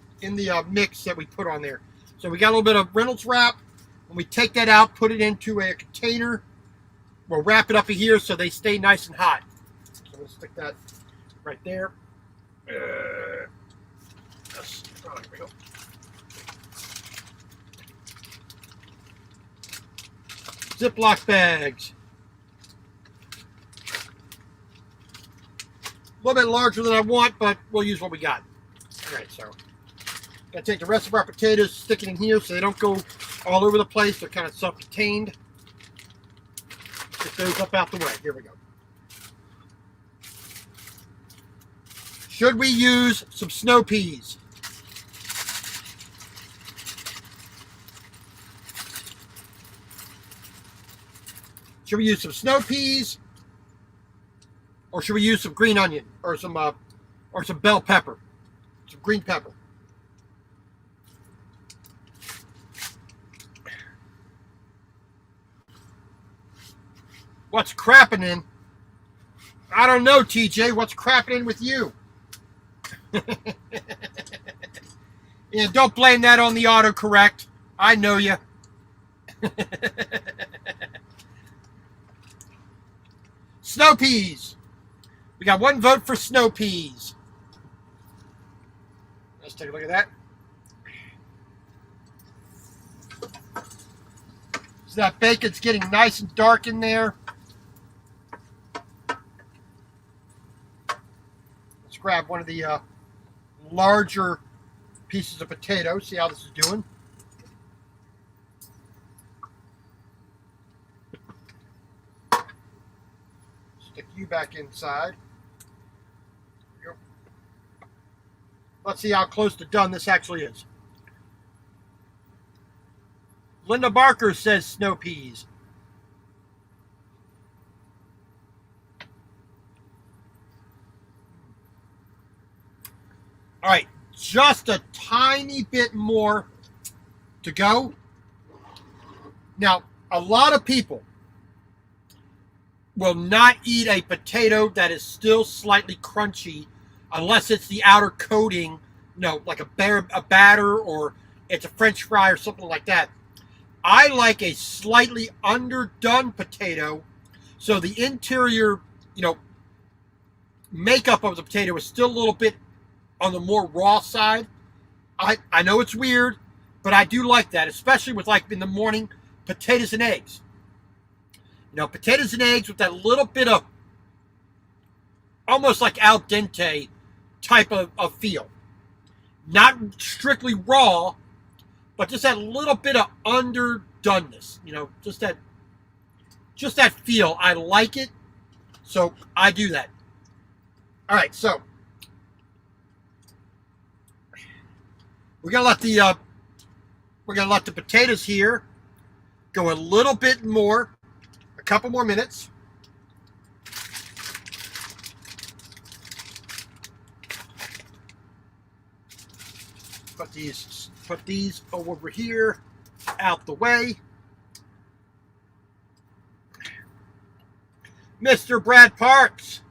mix that we put on there. So we got a little bit of Reynolds wrap. When we take that out, put it into a container. We'll wrap it up in here so they stay nice and hot. So we'll stick that right there. There we go. Ziploc bags. A little bit larger than I want, but we'll use what we got. All right, so gotta take the rest of our potatoes, stick it in here so they don't go all over the place. They're kind of self-contained. Get those up out the way. Here we go. Should we use some snow peas? Should we use some snow peas? Or should we use some green onion or some bell pepper, some green pepper? What's crapping in? I don't know, TJ. What's crapping in with you? Yeah, don't blame that on the autocorrect. I know you. Snow peas. We got one vote for snow peas. Let's take a look at that. So that bacon's getting nice and dark in there. Let's grab one of the larger pieces of potato. See how this is doing. Stick you back inside. There we go. Let's see how close to done this actually is. Linda Barker says snow peas. All right, just a tiny bit more to go. Now, a lot of people will not eat a potato that is still slightly crunchy unless it's the outer coating, you know, like a batter or it's a French fry or something like that. I like a slightly underdone potato so the interior, you know, makeup of the potato is still a little bit on the more raw side. I know it's weird, but I do like that, especially with, like, in the morning, potatoes and eggs. You know, potatoes and eggs with that little bit of almost like al dente type of feel. Not strictly raw, but just that little bit of underdoneness. You know, just that feel. I like it, so I do that. All right, so we're gonna let the potatoes here go a little bit more, a couple more minutes. Put these over here, out the way. Mr. Brad Parks,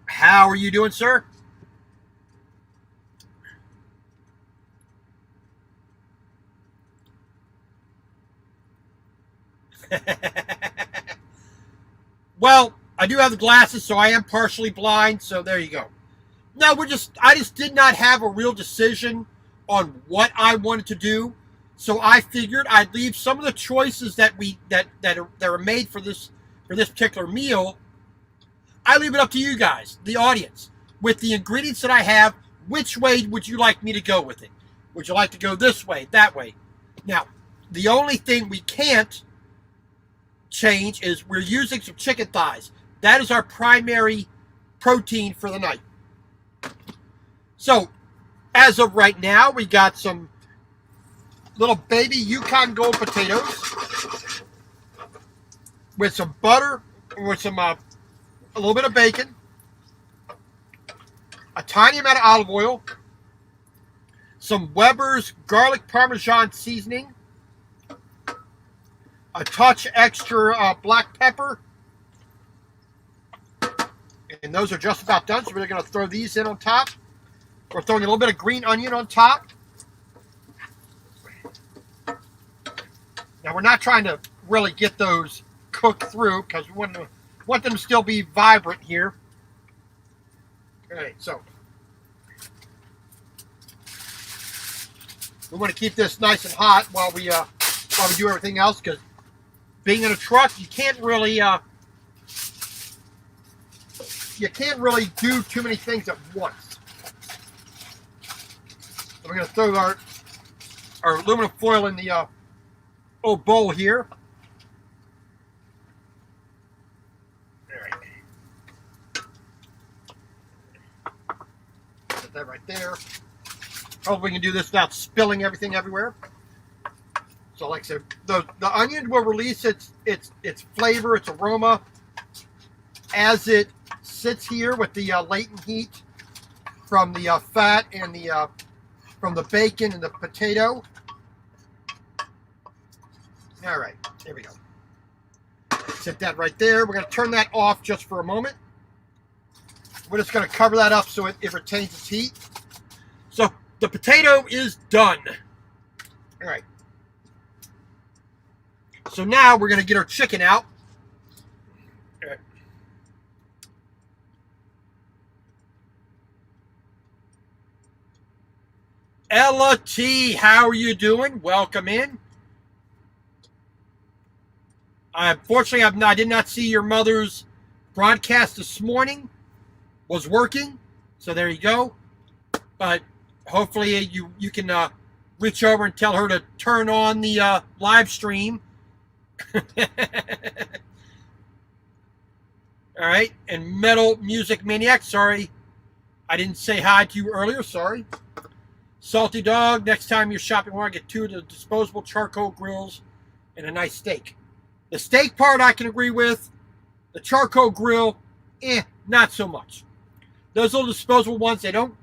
how are you doing, sir? Well, I do have the glasses, so I am partially blind, so there you go. No, I just did not have a real decision on what I wanted to do. So I figured I'd leave some of the choices that are made for this particular meal. I leave it up to you guys, the audience. With the ingredients that I have, which way would you like me to go with it? Would you like to go this way, that way? Now, the only thing we can't change is we're using some chicken thighs. That is our primary protein for the night. So, as of right now, we got some little baby Yukon Gold potatoes with some butter, with some a little bit of bacon, a tiny amount of olive oil, some Weber's garlic parmesan seasoning, a touch extra black pepper, and those are just about done. So we're going to throw these in on top. We're throwing a little bit of green onion on top. Now we're not trying to really get those cooked through because we want them to still be vibrant here. All right, so we want to keep this nice and hot while we do everything else, because being in a truck, you can't really do too many things at once. So we're going to throw our aluminum foil in the old bowl here. All right. Put that right there. Hopefully we can do this without spilling everything everywhere. So like I said, the onion will release its flavor, its aroma as it sits here with the latent heat from the fat and from the bacon and the potato. All right, there we go. Set that right there. We're going to turn that off just for a moment. We're just going to cover that up so it retains its heat. So the potato is done. All right. So now we're going to get our chicken out. All right. Ella T, how are you doing? Welcome in. Unfortunately, I did not see your mother's broadcast this morning. Was working, so there you go. But hopefully you can reach over and tell her to turn on the live stream. All right, and Metal Music Maniac, sorry I didn't say hi to you earlier, sorry. Salty Dog, next time you're shopping, I get 2 of the disposable charcoal grills and a nice steak. The steak part I can agree with. The charcoal grill, not so much. Those little disposable ones, they don't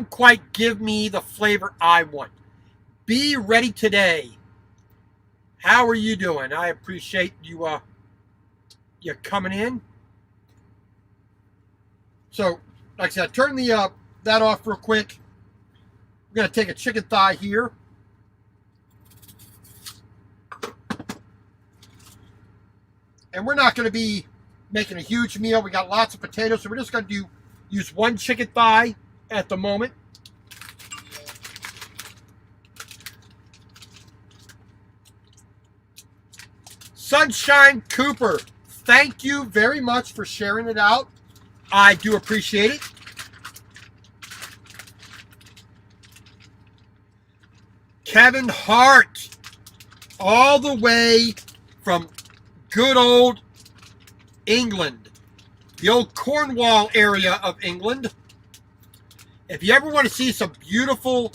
quite give me the flavor I want. Be ready today. How are you doing? I appreciate you coming in. So, like I said, turn the that off real quick. We're going to take a chicken thigh here. And we're not going to be making a huge meal. We got lots of potatoes, so we're just going to use one chicken thigh at the moment. Sunshine Cooper, thank you very much for sharing it out. I do appreciate it. Kevin Hart, all the way from good old England, the old Cornwall area of England. If you ever want to see some beautiful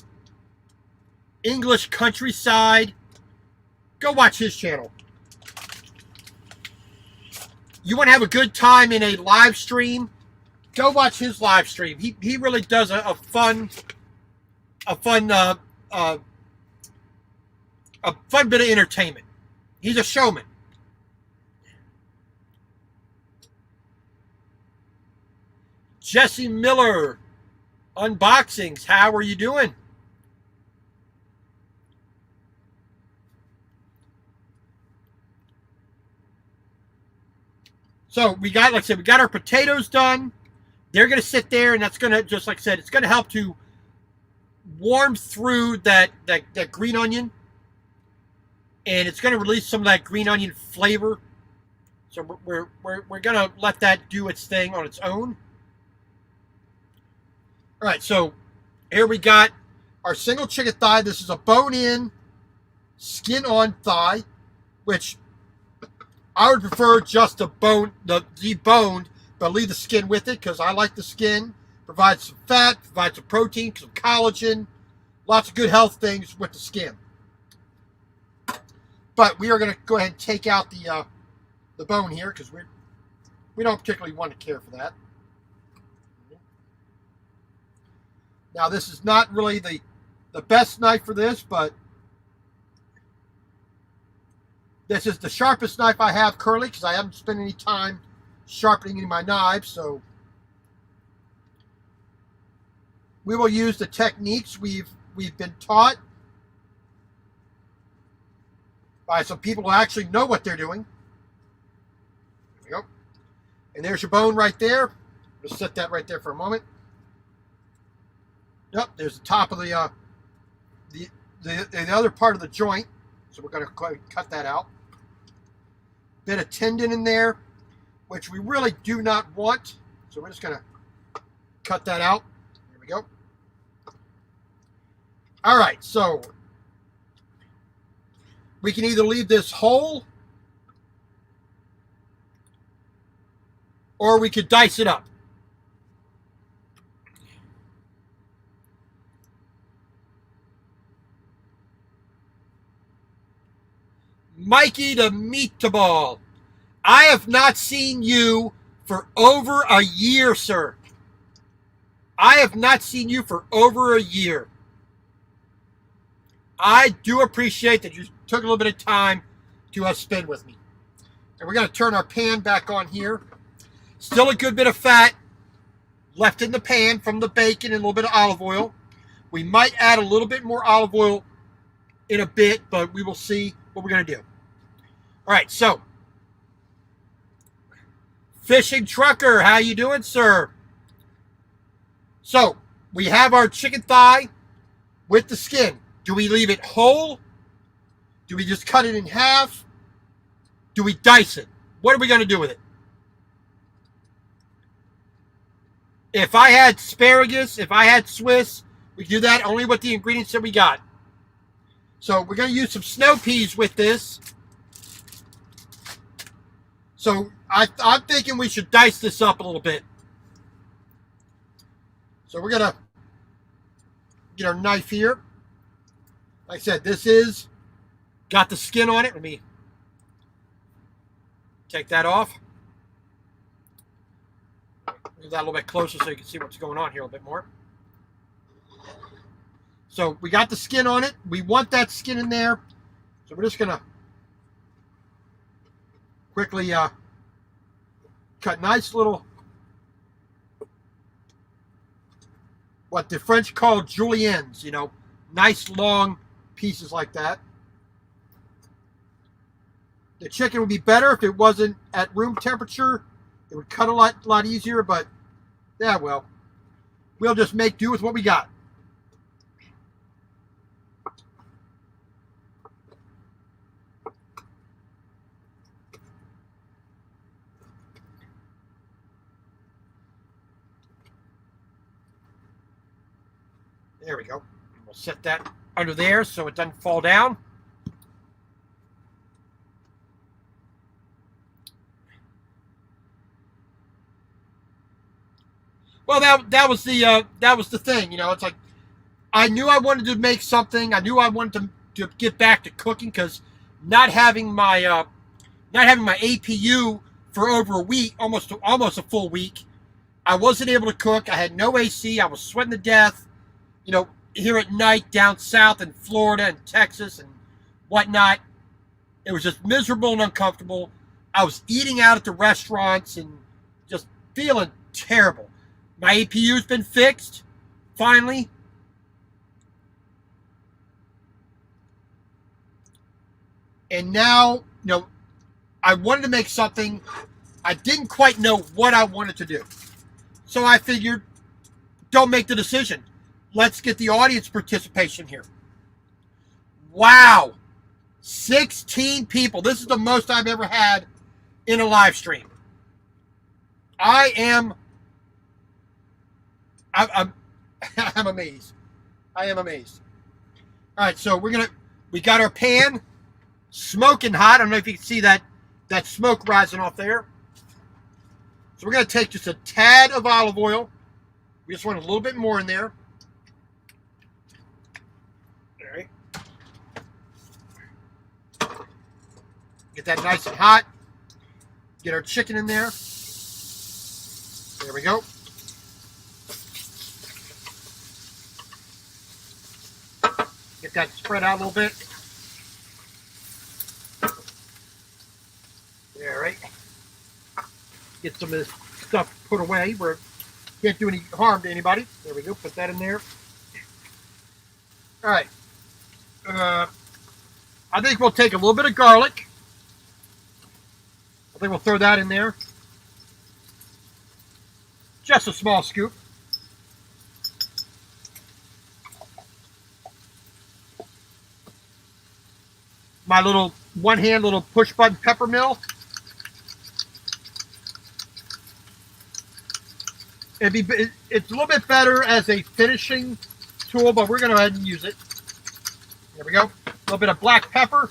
English countryside, go watch his channel. You want to have a good time in a live stream, go watch his live stream. He really does a fun bit of entertainment. He's a showman. Jesse Miller, Unboxings, how are you doing? So we got, like I said, we got our potatoes done. they're going to sit there, and that's going to, just like I said, it's going to help to warm through that green onion, and it's going to release some of that green onion flavor. So we're going to let that do its thing on its own. All right, so here we got our single chicken thigh. This is a bone-in, skin-on thigh, which I would prefer just the deboned, but leave the skin with it because I like the skin. Provides some fat, provides some protein, some collagen, lots of good health things with the skin. But we are going to go ahead and take out the bone here because we don't particularly want to care for that. Now, this is not really the best knife for this, but this is the sharpest knife I have currently because I haven't spent any time sharpening any of my knives. So we will use the techniques we've been taught by some people who actually know what they're doing. There we go. And there's your bone right there. Just set that right there for a moment. Yep, there's the top of the other part of the joint. So we're going to cut that out. Bit of tendon in there, which we really do not want. So we're just going to cut that out. There we go. All right, so we can either leave this whole or we could dice it up. Mikey the Meatball, I have not seen you for over a year, sir. I have not seen you for over a year. I do appreciate that you took a little bit of time to spend with me. And we're going to turn our pan back on here. Still a good bit of fat left in the pan from the bacon and a little bit of olive oil. We might add a little bit more olive oil in a bit, but we will see what we're going to do. All right, so Fishing Trucker, how you doing, sir? So we have our chicken thigh with the skin. Do we leave it whole? Do we just cut it in half? Do we dice it? What are we going to do with it? If I had asparagus, if I had Swiss, we do that only with the ingredients that we got. So we're going to use some snow peas with this. So I'm thinking we should dice this up a little bit. So we're going to get our knife here. Like I said, this is got the skin on it. Let me take that off. Move that a little bit closer so you can see what's going on here a little bit more. So we got the skin on it. We want that skin in there. So we're just going to quickly cut nice little, what the French call juliennes, you know, nice long pieces like that. The chicken would be better if it wasn't at room temperature. It would cut a lot easier, but yeah, well, we'll just make do with what we got. There we go. We'll set that under there so it doesn't fall down. Well, that was the thing, you know. It's like I knew I wanted to make something. I knew I wanted to get back to cooking because not having my APU for over a week, almost a full week, I wasn't able to cook. I had no AC. I was sweating to death. You know, here at night down south in Florida and Texas and whatnot, it was just miserable and uncomfortable. I was eating out at the restaurants and just feeling terrible. My APU's been fixed, finally. And now, you know, I wanted to make something. I didn't quite know what I wanted to do. So I figured, don't make the decision. Let's get the audience participation here. Wow. 16 people. This is the most I've ever had in a live stream. I'm amazed. I am amazed. All right, so we got our pan smoking hot. I don't know if you can see that smoke rising off there. So we're going to take just a tad of olive oil. We just want a little bit more in there. All right. Get that nice and hot. Get our chicken in there. There we go. Get that spread out a little bit. All right. Get some of this stuff put away where it can't do any harm to anybody. There we go. Put that in there. All right. I think we'll take a little bit of garlic. I think we'll throw that in there. Just a small scoop. My little one-hand little push-button pepper mill. It's a little bit better as a finishing tool, but we're going to go ahead and use it. There we go. A little bit of black pepper.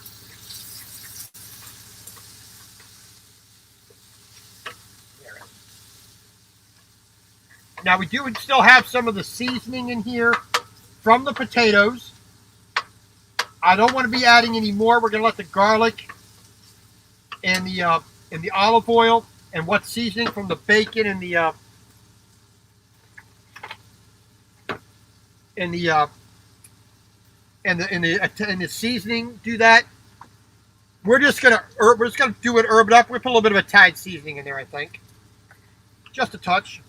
Now we do still have some of the seasoning in here from the potatoes. I don't want to be adding any more. We're going to let the garlic and the olive oil and what's seasoning from the bacon and the seasoning do that. We're just gonna do it herb it up. We're gonna put a little bit of Italian seasoning in there, I think, just a touch.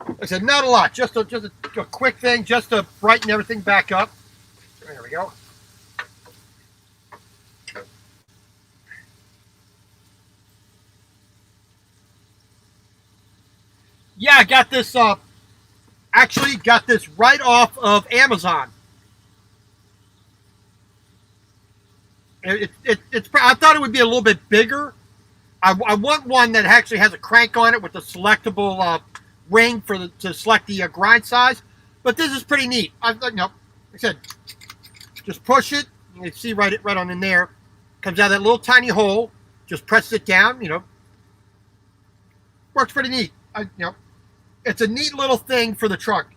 Like I said, not a lot, just a quick thing, just to brighten everything back up. There we go. Yeah, I got this. Actually, got this right off of Amazon. I thought it would be a little bit bigger. I want one that actually has a crank on it with a selectable ring to select the grind size. But this is pretty neat. Like I said, just push it. You can see right on in there. Comes out of that little tiny hole. Just press it down. Works pretty neat. It's a neat little thing for the truck.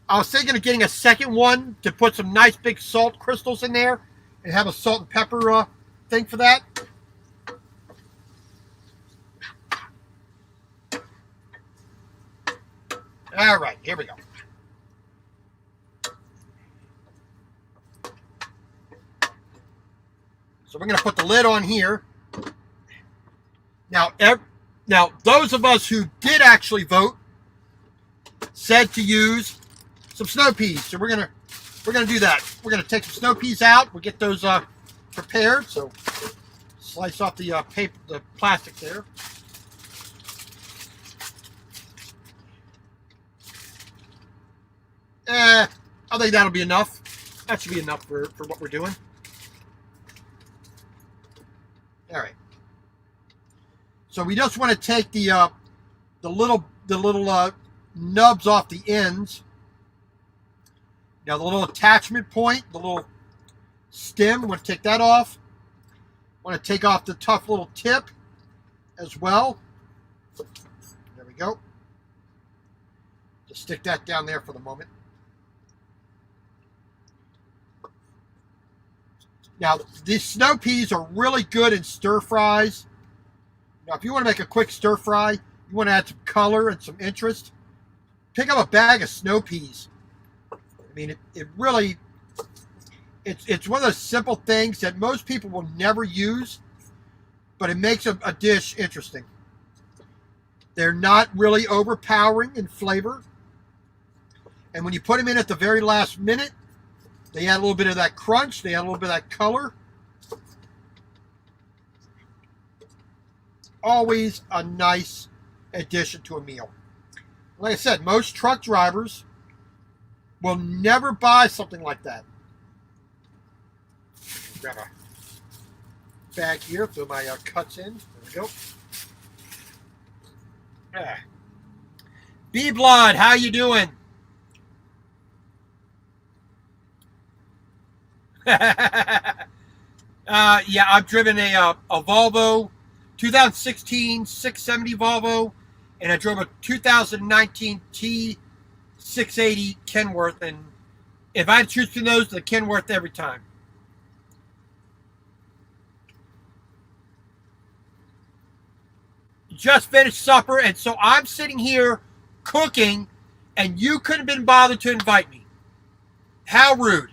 I was thinking of getting a second one to put some nice big salt crystals in there and have a salt and pepper thing for that. All right, here we go. So we're going to put the lid on here. Now, those of us who did actually vote said to use some snow peas. So we're gonna do that. We're gonna take some snow peas out. We'll get those prepared. So slice off the paper, the plastic there. I think that'll be enough. That should be enough for what we're doing. All right. So we just want to take the little nubs off the ends. Now the little attachment point, the little stem, we want to take that off. Want to take off the tough little tip as well. There we go. Just stick that down there for the moment. Now these snow peas are really good in stir fries. Now if you want to make a quick stir fry, you want to add some color and some interest, pick up a bag of snow peas. I mean, it really, it's one of those simple things that most people will never use, but it makes a dish interesting. They're not really overpowering in flavor. And when you put them in at the very last minute, they add a little bit of that crunch. They add a little bit of that color. Always a nice addition to a meal. Like I said, most truck drivers will never buy something like that. Grab a bag here, throw my cuts in. There we go. B-Blood, how you doing? Yeah, I've driven a Volvo 2016 670 Volvo, and I drove a 2019 T680 Kenworth, and if I had to choose between those, the Kenworth every time. Just finished supper, and so I'm sitting here cooking, and you couldn't have been bothered to invite me. How rude.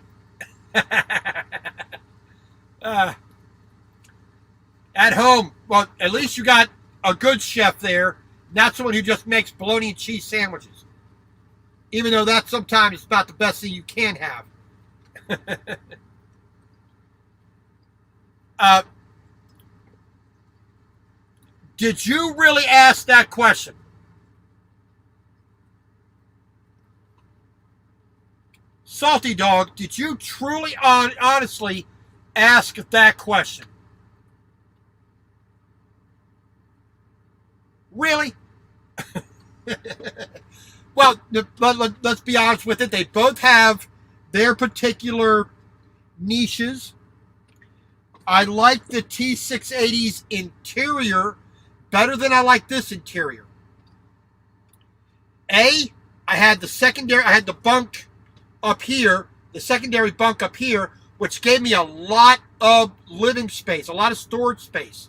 At home, well, at least you got a good chef there, not someone who just makes bologna and cheese sandwiches. Even though that sometimes is about the best thing you can have. Did you really ask that question? Salty Dog, did you truly, honestly ask that question? Really? Well, let's be honest with it. They both have their particular niches. I like the T680's interior better than I like this interior. I had the bunk up here, the secondary bunk up here, which gave me a lot of living space, a lot of storage space.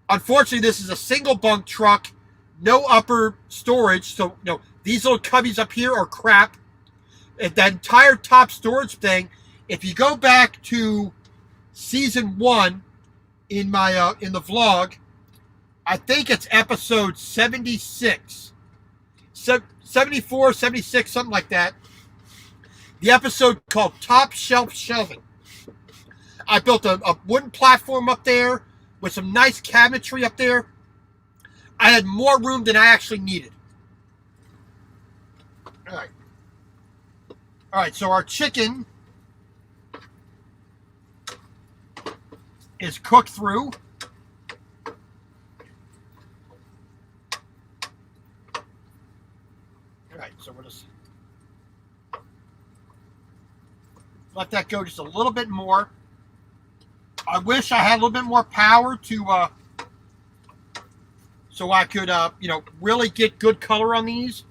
Unfortunately, this is a single bunk truck, no upper storage, so these little cubbies up here are crap. And that entire top storage thing, if you go back to season 1 in my in the vlog, I think it's episode 76, 74, 76, something like that. The episode called Top Shelf Shelving. I built a wooden platform up there with some nice cabinetry up there. I had more room than I actually needed. All right, so our chicken is cooked through. All right, so we'll just let that go just a little bit more. I wish I had a little bit more power to, so I could, really get good color on these.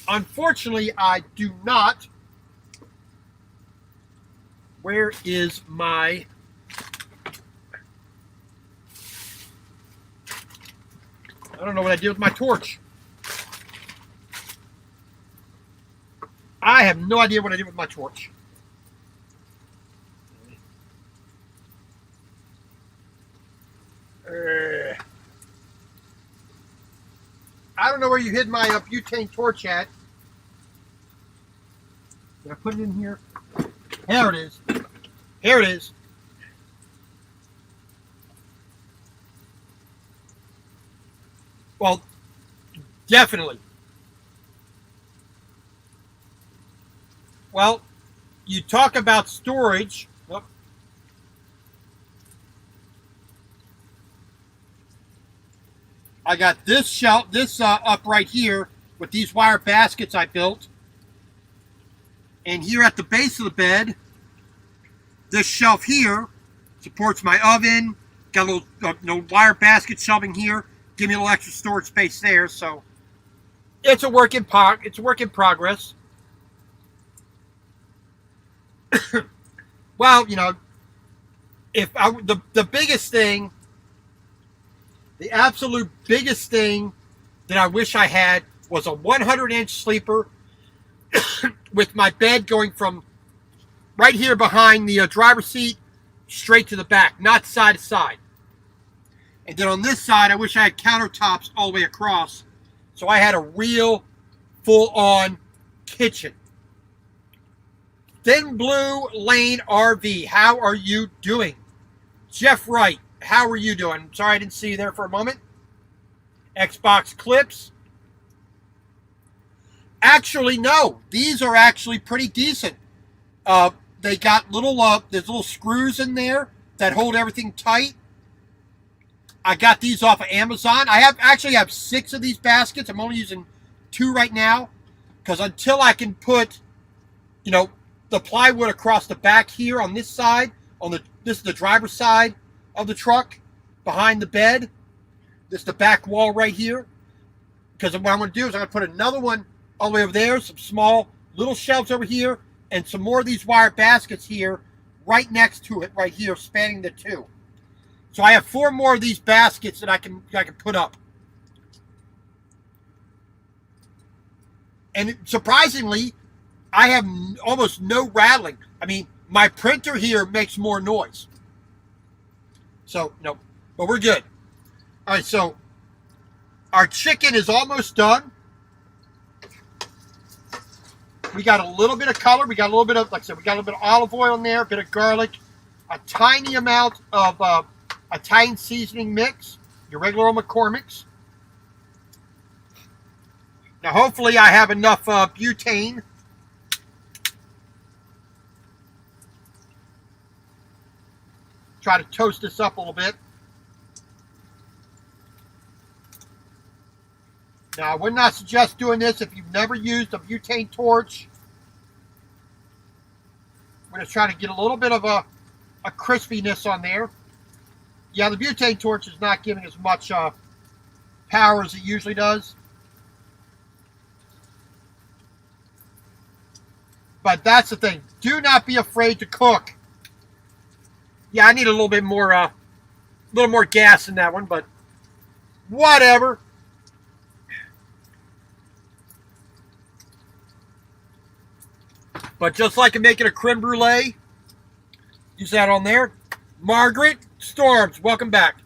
Unfortunately, I do not. Where is my... I don't know what I did with my torch. I have no idea what I did with my torch. I don't know where you hid my butane torch at. Did I put it in here? There it is. Here it is. Well, definitely. Well, you talk about storage. Oh. I got this shelf, up right here with these wire baskets I built. And here at the base of the bed, this shelf here supports my oven. Got a little wire basket shelving here. Give me a little extra storage space there. So it's a work in progress. Well, the biggest thing, the absolute biggest thing that I wish I had was a 100-inch sleeper with my bed going from right here behind the driver's seat straight to the back, not side to side. And then on this side, I wish I had countertops all the way across, so I had a real full-on kitchen. Thin Blue Lane RV, how are you doing? Jeff Wright, how are you doing? Sorry I didn't see you there for a moment. Xbox clips. Actually, no. These are actually pretty decent. They got there's little screws in there that hold everything tight. I got these off of Amazon. I actually have 6 of these baskets. I'm only using 2 right now because until I can put, the plywood across the back here on this side, this is the driver's side of the truck, behind the bed. This is the back wall right here. Because what I'm going to do is I'm going to put another one all the way over there, some small little shelves over here, and some more of these wire baskets here right next to it right here, spanning the 2. So I have 4 more of these baskets that I can put up. And surprisingly, I have almost no rattling. I mean, my printer here makes more noise. So, no, but we're good. All right, so our chicken is almost done. We got a little bit of color. We got a little bit of, like I said, we got a little bit of olive oil in there, a bit of garlic, a tiny amount of Italian seasoning mix, your regular old McCormick's. Now, hopefully, I have enough butane. Try to toast this up a little bit. Now, I would not suggest doing this if you've never used a butane torch. I'm going to try to get a little bit of a crispiness on there. Yeah, the butane torch is not giving as much power as it usually does. But that's the thing. Do not be afraid to cook. Yeah, I need a little bit more, gas in that one, but whatever. But just like in making a creme brulee, use that on there. Margaret Storms, welcome back.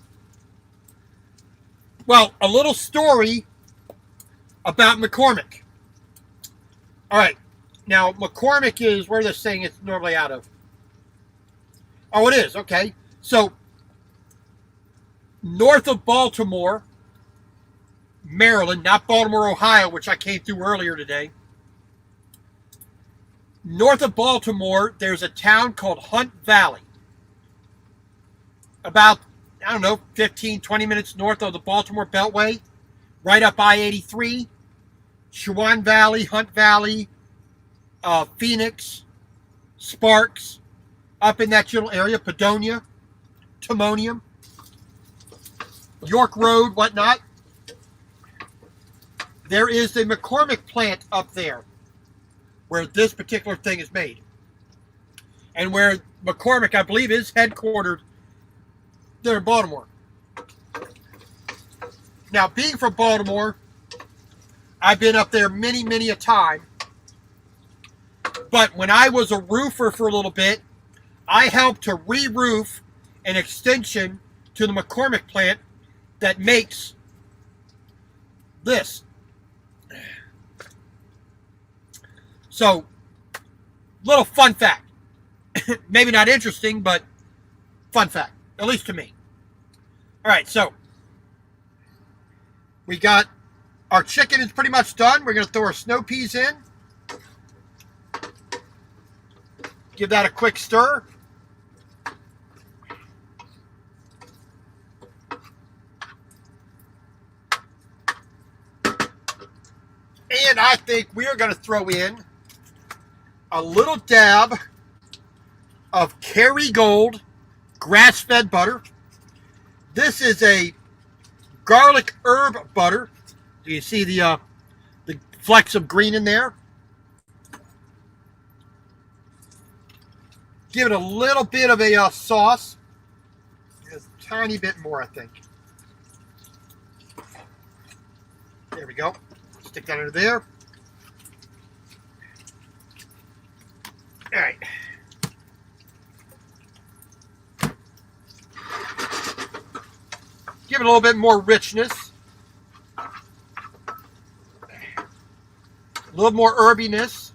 Well, a little story about McCormick. All right. Now, McCormick is where this thing is normally out of. Oh, it is. Okay. So, north of Baltimore, Maryland, not Baltimore, Ohio, which I came through earlier today. North of Baltimore, there's a town called Hunt Valley. About, 15, 20 minutes north of the Baltimore Beltway, right up I-83, Chewan Valley, Hunt Valley, Phoenix, Sparks, up in that general area, Padonia, Timonium, York Road, whatnot. There is a McCormick plant up there where this particular thing is made. And where McCormick, I believe, is headquartered there in Baltimore. Now, being from Baltimore, I've been up there many, many a time. But when I was a roofer for a little bit, I helped to re-roof an extension to the McCormick plant that makes this. So, little fun fact. Maybe not interesting, but fun fact. At least to me. All right, so we got our chicken is pretty much done. We're going to throw our snow peas in. Give that a quick stir. And I think we're going to throw in a little dab of Kerrygold grass-fed butter. This is a garlic herb butter. Do you see the flecks of green in there? Give it a little bit of a sauce. Just a tiny bit more, I think. There we go. Stick that under there. All right. Give it a little bit more richness. A little more herbiness.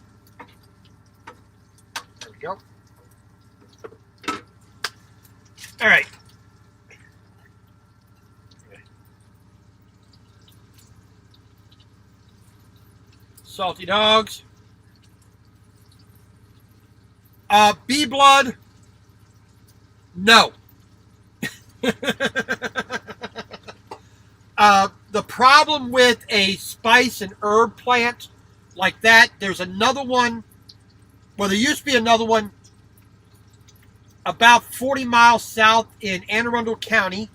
There we go. All right. salty dogs. Bee blood, no. The problem with a spice and herb plant like that, there's another one. Well, there used to be another one about 40 miles south in Anne Arundel County.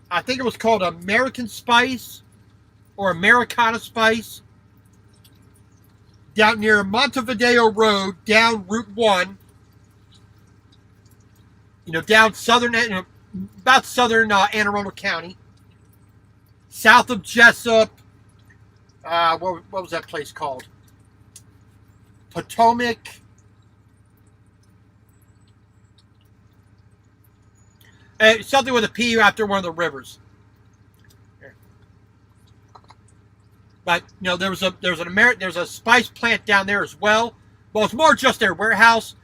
I think it was called American Spice or Americana Spice. Down near Montevideo Road, down Route 1. Down southern, about southern Anne Arundel County. South of Jessup. What was that place called? Potomac. Something with a P after one of the rivers. But there's a spice plant down there as well. Well, it's more just their warehouse,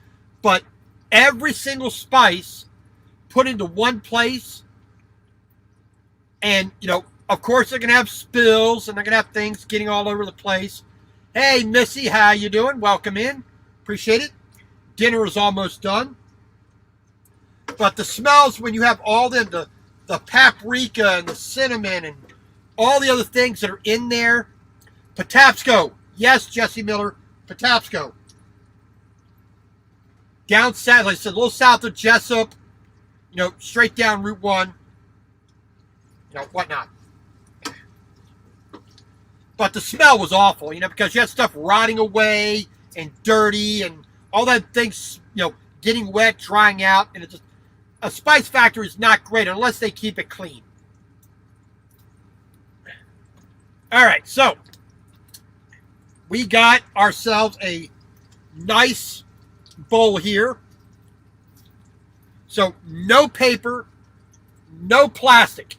but every single spice put into one place, and of course they're gonna have spills and they're gonna have things getting all over the place. Hey, Missy, how you doing? Welcome in. Appreciate it. Dinner is almost done. But the smells when you have all them, the paprika and the cinnamon and all the other things that are in there. Patapsco. Yes, Jesse Miller. Patapsco. Down south, like I said, a little south of Jessup. Straight down Route 1. Whatnot. But the smell was awful, because you had stuff rotting away and dirty and all that things, getting wet, drying out. And it's just, a spice factory is not great unless they keep it clean. All right, so we got ourselves a nice bowl here. So no paper, no plastic.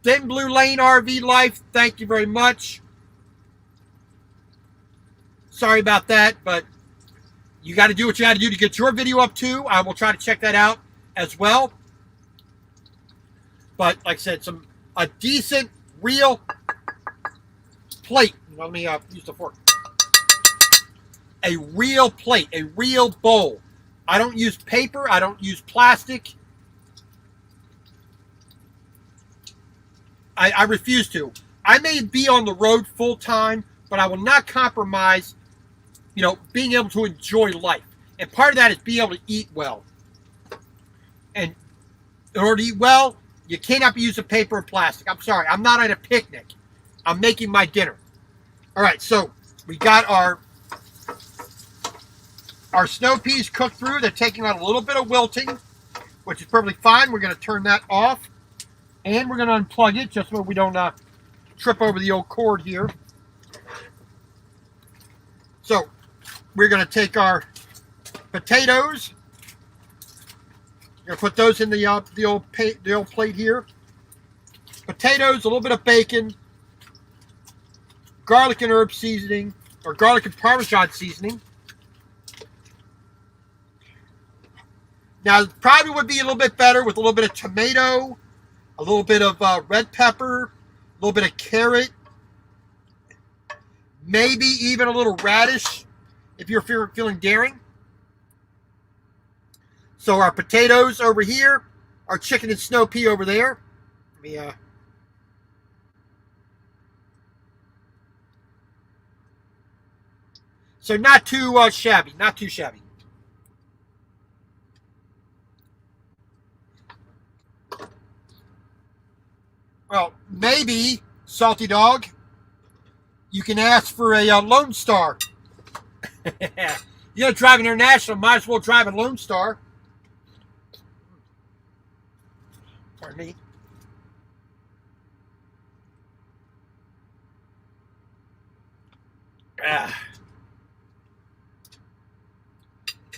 Thin Blue Lane RV Life, thank you very much. Sorry about that, but you got to do what you got to do to get your video up too. I will try to check that out as well. But like I said, a decent, real plate. Let me use the fork. A real plate, a real bowl. I don't use paper. I don't use plastic. I refuse to. I may be on the road full time, but I will not compromise, being able to enjoy life. And part of that is being able to eat well. And in order to eat well, you cannot be using paper and plastic. I'm sorry. I'm not at a picnic. I'm making my dinner. All right, so we got our snow peas cooked through. They're taking out a little bit of wilting, which is perfectly fine. We're going to turn that off. And we're going to unplug it just so we don't trip over the old cord here. So we're going to take our potatoes. We're going to put those in the old plate here. Potatoes, a little bit of bacon, garlic and herb seasoning, or garlic and Parmesan seasoning. Now, it probably would be a little bit better with a little bit of tomato, a little bit of red pepper, a little bit of carrot, maybe even a little radish if you're feeling daring. So our potatoes over here, our chicken and snow pea over there. Let me, so not too shabby, not too shabby. Well, maybe, Salty Dog, you can ask for a Lone Star. You're driving international, might as well drive a Lone Star. Pardon me.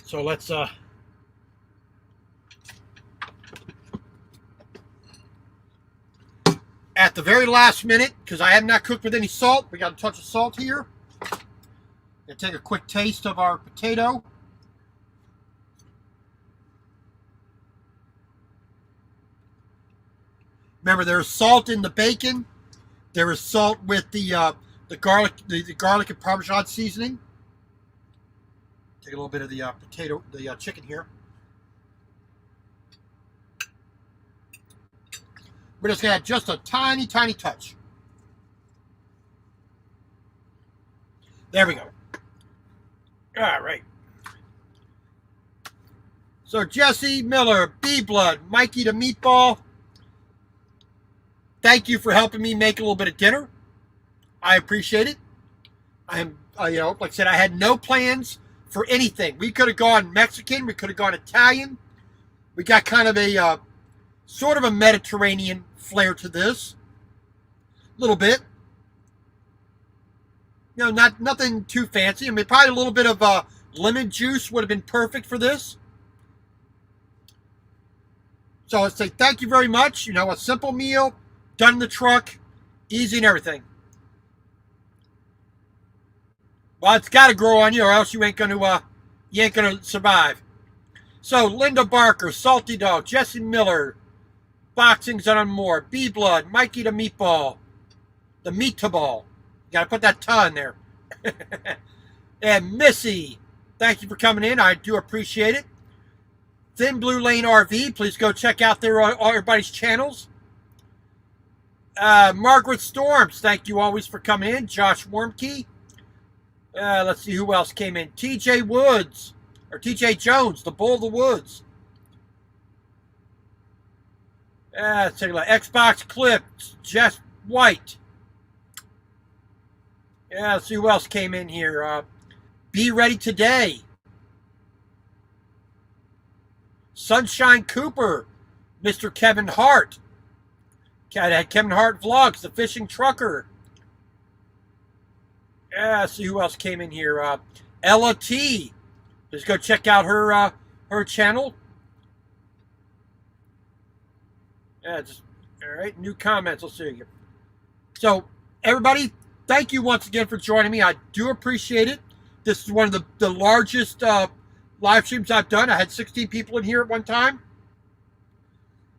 So let's at the very last minute, because I have not cooked with any salt, we got a touch of salt here. Gonna take a quick taste of our potato. Remember, there's salt in the bacon. There is salt with the the garlic, the garlic and Parmesan seasoning. Take a little bit of the chicken here. We're just going to add just a tiny, tiny touch. There we go. All right. So Jesse Miller, B-Blood, Mikey the Meatball, thank you for helping me make a little bit of dinner. I appreciate it. I'm, like I said, I had no plans for anything. We could have gone Mexican. We could have gone Italian. We got kind of a sort of a Mediterranean flair to this. A little bit. Nothing too fancy. I mean, probably a little bit of lemon juice would have been perfect for this. So I'd say thank you very much. A simple meal, done in the truck, easy and everything. Well, it's got to grow on you, or else you ain't gonna survive. So Linda Barker, Salty Dog, Jesse Miller, Boxing's on more, B-Blood, Mikey the Meatball, the Meatball. You got to put that "ta" in there. And Missy, thank you for coming in. I do appreciate it. Thin Blue Lane RV, please go check out everybody's channels. Margaret Storms, thank you always for coming in. Josh Wormkey. Let's see who else came in. TJ Woods, or TJ Jones, the Bull of the Woods. Let's take a look. Xbox Clips, Jess White. Let's see who else came in here. Be Ready Today. Sunshine Cooper, Mr. Kevin Hart. Kevin Hart Vlogs, the Fishing Trucker. Let's see who else came in here. Ella T. Just go check out her channel. All right, new comments. Let's see. So, everybody, thank you once again for joining me. I do appreciate it. This is one of the largest live streams I've done. I had 16 people in here at one time.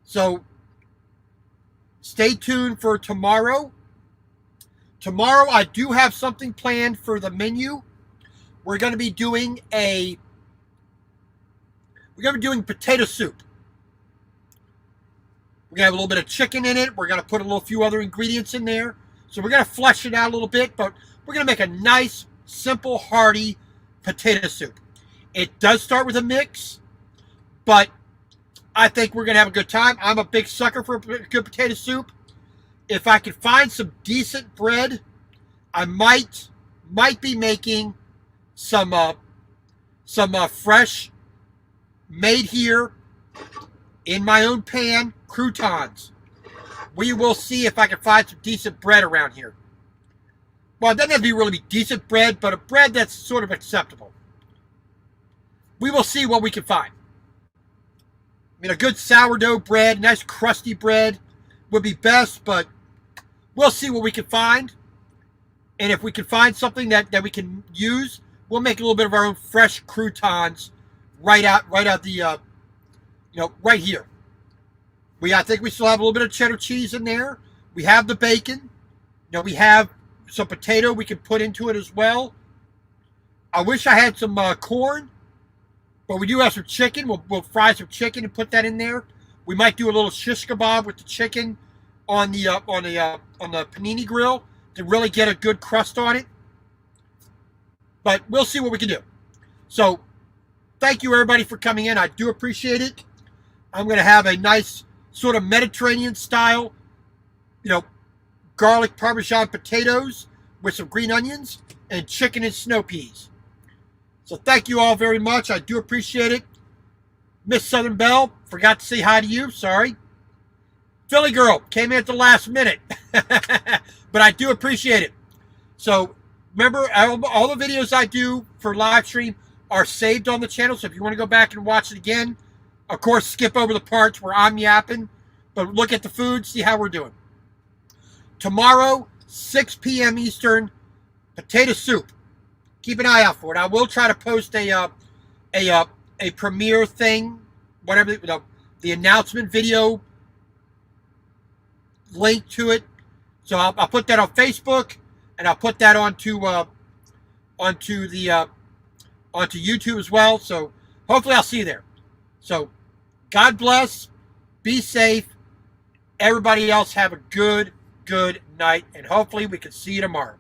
So, stay tuned for tomorrow. Tomorrow, I do have something planned for the menu. We're going to be doing potato soup. We're going to have a little bit of chicken in it. We're going to put a few other ingredients in there. So we're going to flesh it out a little bit, but we're going to make a nice, simple, hearty potato soup. It does start with a mix, but I think we're going to have a good time. I'm a big sucker for a good potato soup. If I could find some decent bread, I might be making some fresh, made here in my own pan croutons. We will see if I can find some decent bread around here. Well, it doesn't have to be really decent bread, but a bread that's sort of acceptable. We will see what we can find. I mean, a good sourdough bread, nice crusty bread would be best, but we'll see what we can find. And if we can find something that we can use, we'll make a little bit of our own fresh croutons right out the, right here. I think we still have a little bit of cheddar cheese in there. We have the bacon. We have some potato we can put into it as well. I wish I had some corn, but we do have some chicken. We'll fry some chicken and put that in there. We might do a little shish kebab with the chicken on the panini grill to really get a good crust on it. But we'll see what we can do. So, thank you everybody for coming in. I do appreciate it. I'm going to have a nice sort of Mediterranean style, garlic Parmesan potatoes with some green onions and chicken and snow peas. So thank you all very much. I do appreciate it. Miss Southern Belle, forgot to say hi to you. Sorry. Philly Girl came in at the last minute. But I do appreciate it. So remember, all the videos I do for live stream are saved on the channel. So if you want to go back and watch it again, of course, skip over the parts where I'm yapping. But look at the food, see how we're doing. Tomorrow, 6 p.m. Eastern, potato soup. Keep an eye out for it. I will try to post a premiere thing, whatever, the announcement video link to it. So I'll put that on Facebook and I'll put that onto YouTube as well. So hopefully I'll see you there. So God bless. Be safe. Everybody else have a good night, and hopefully we can see you tomorrow.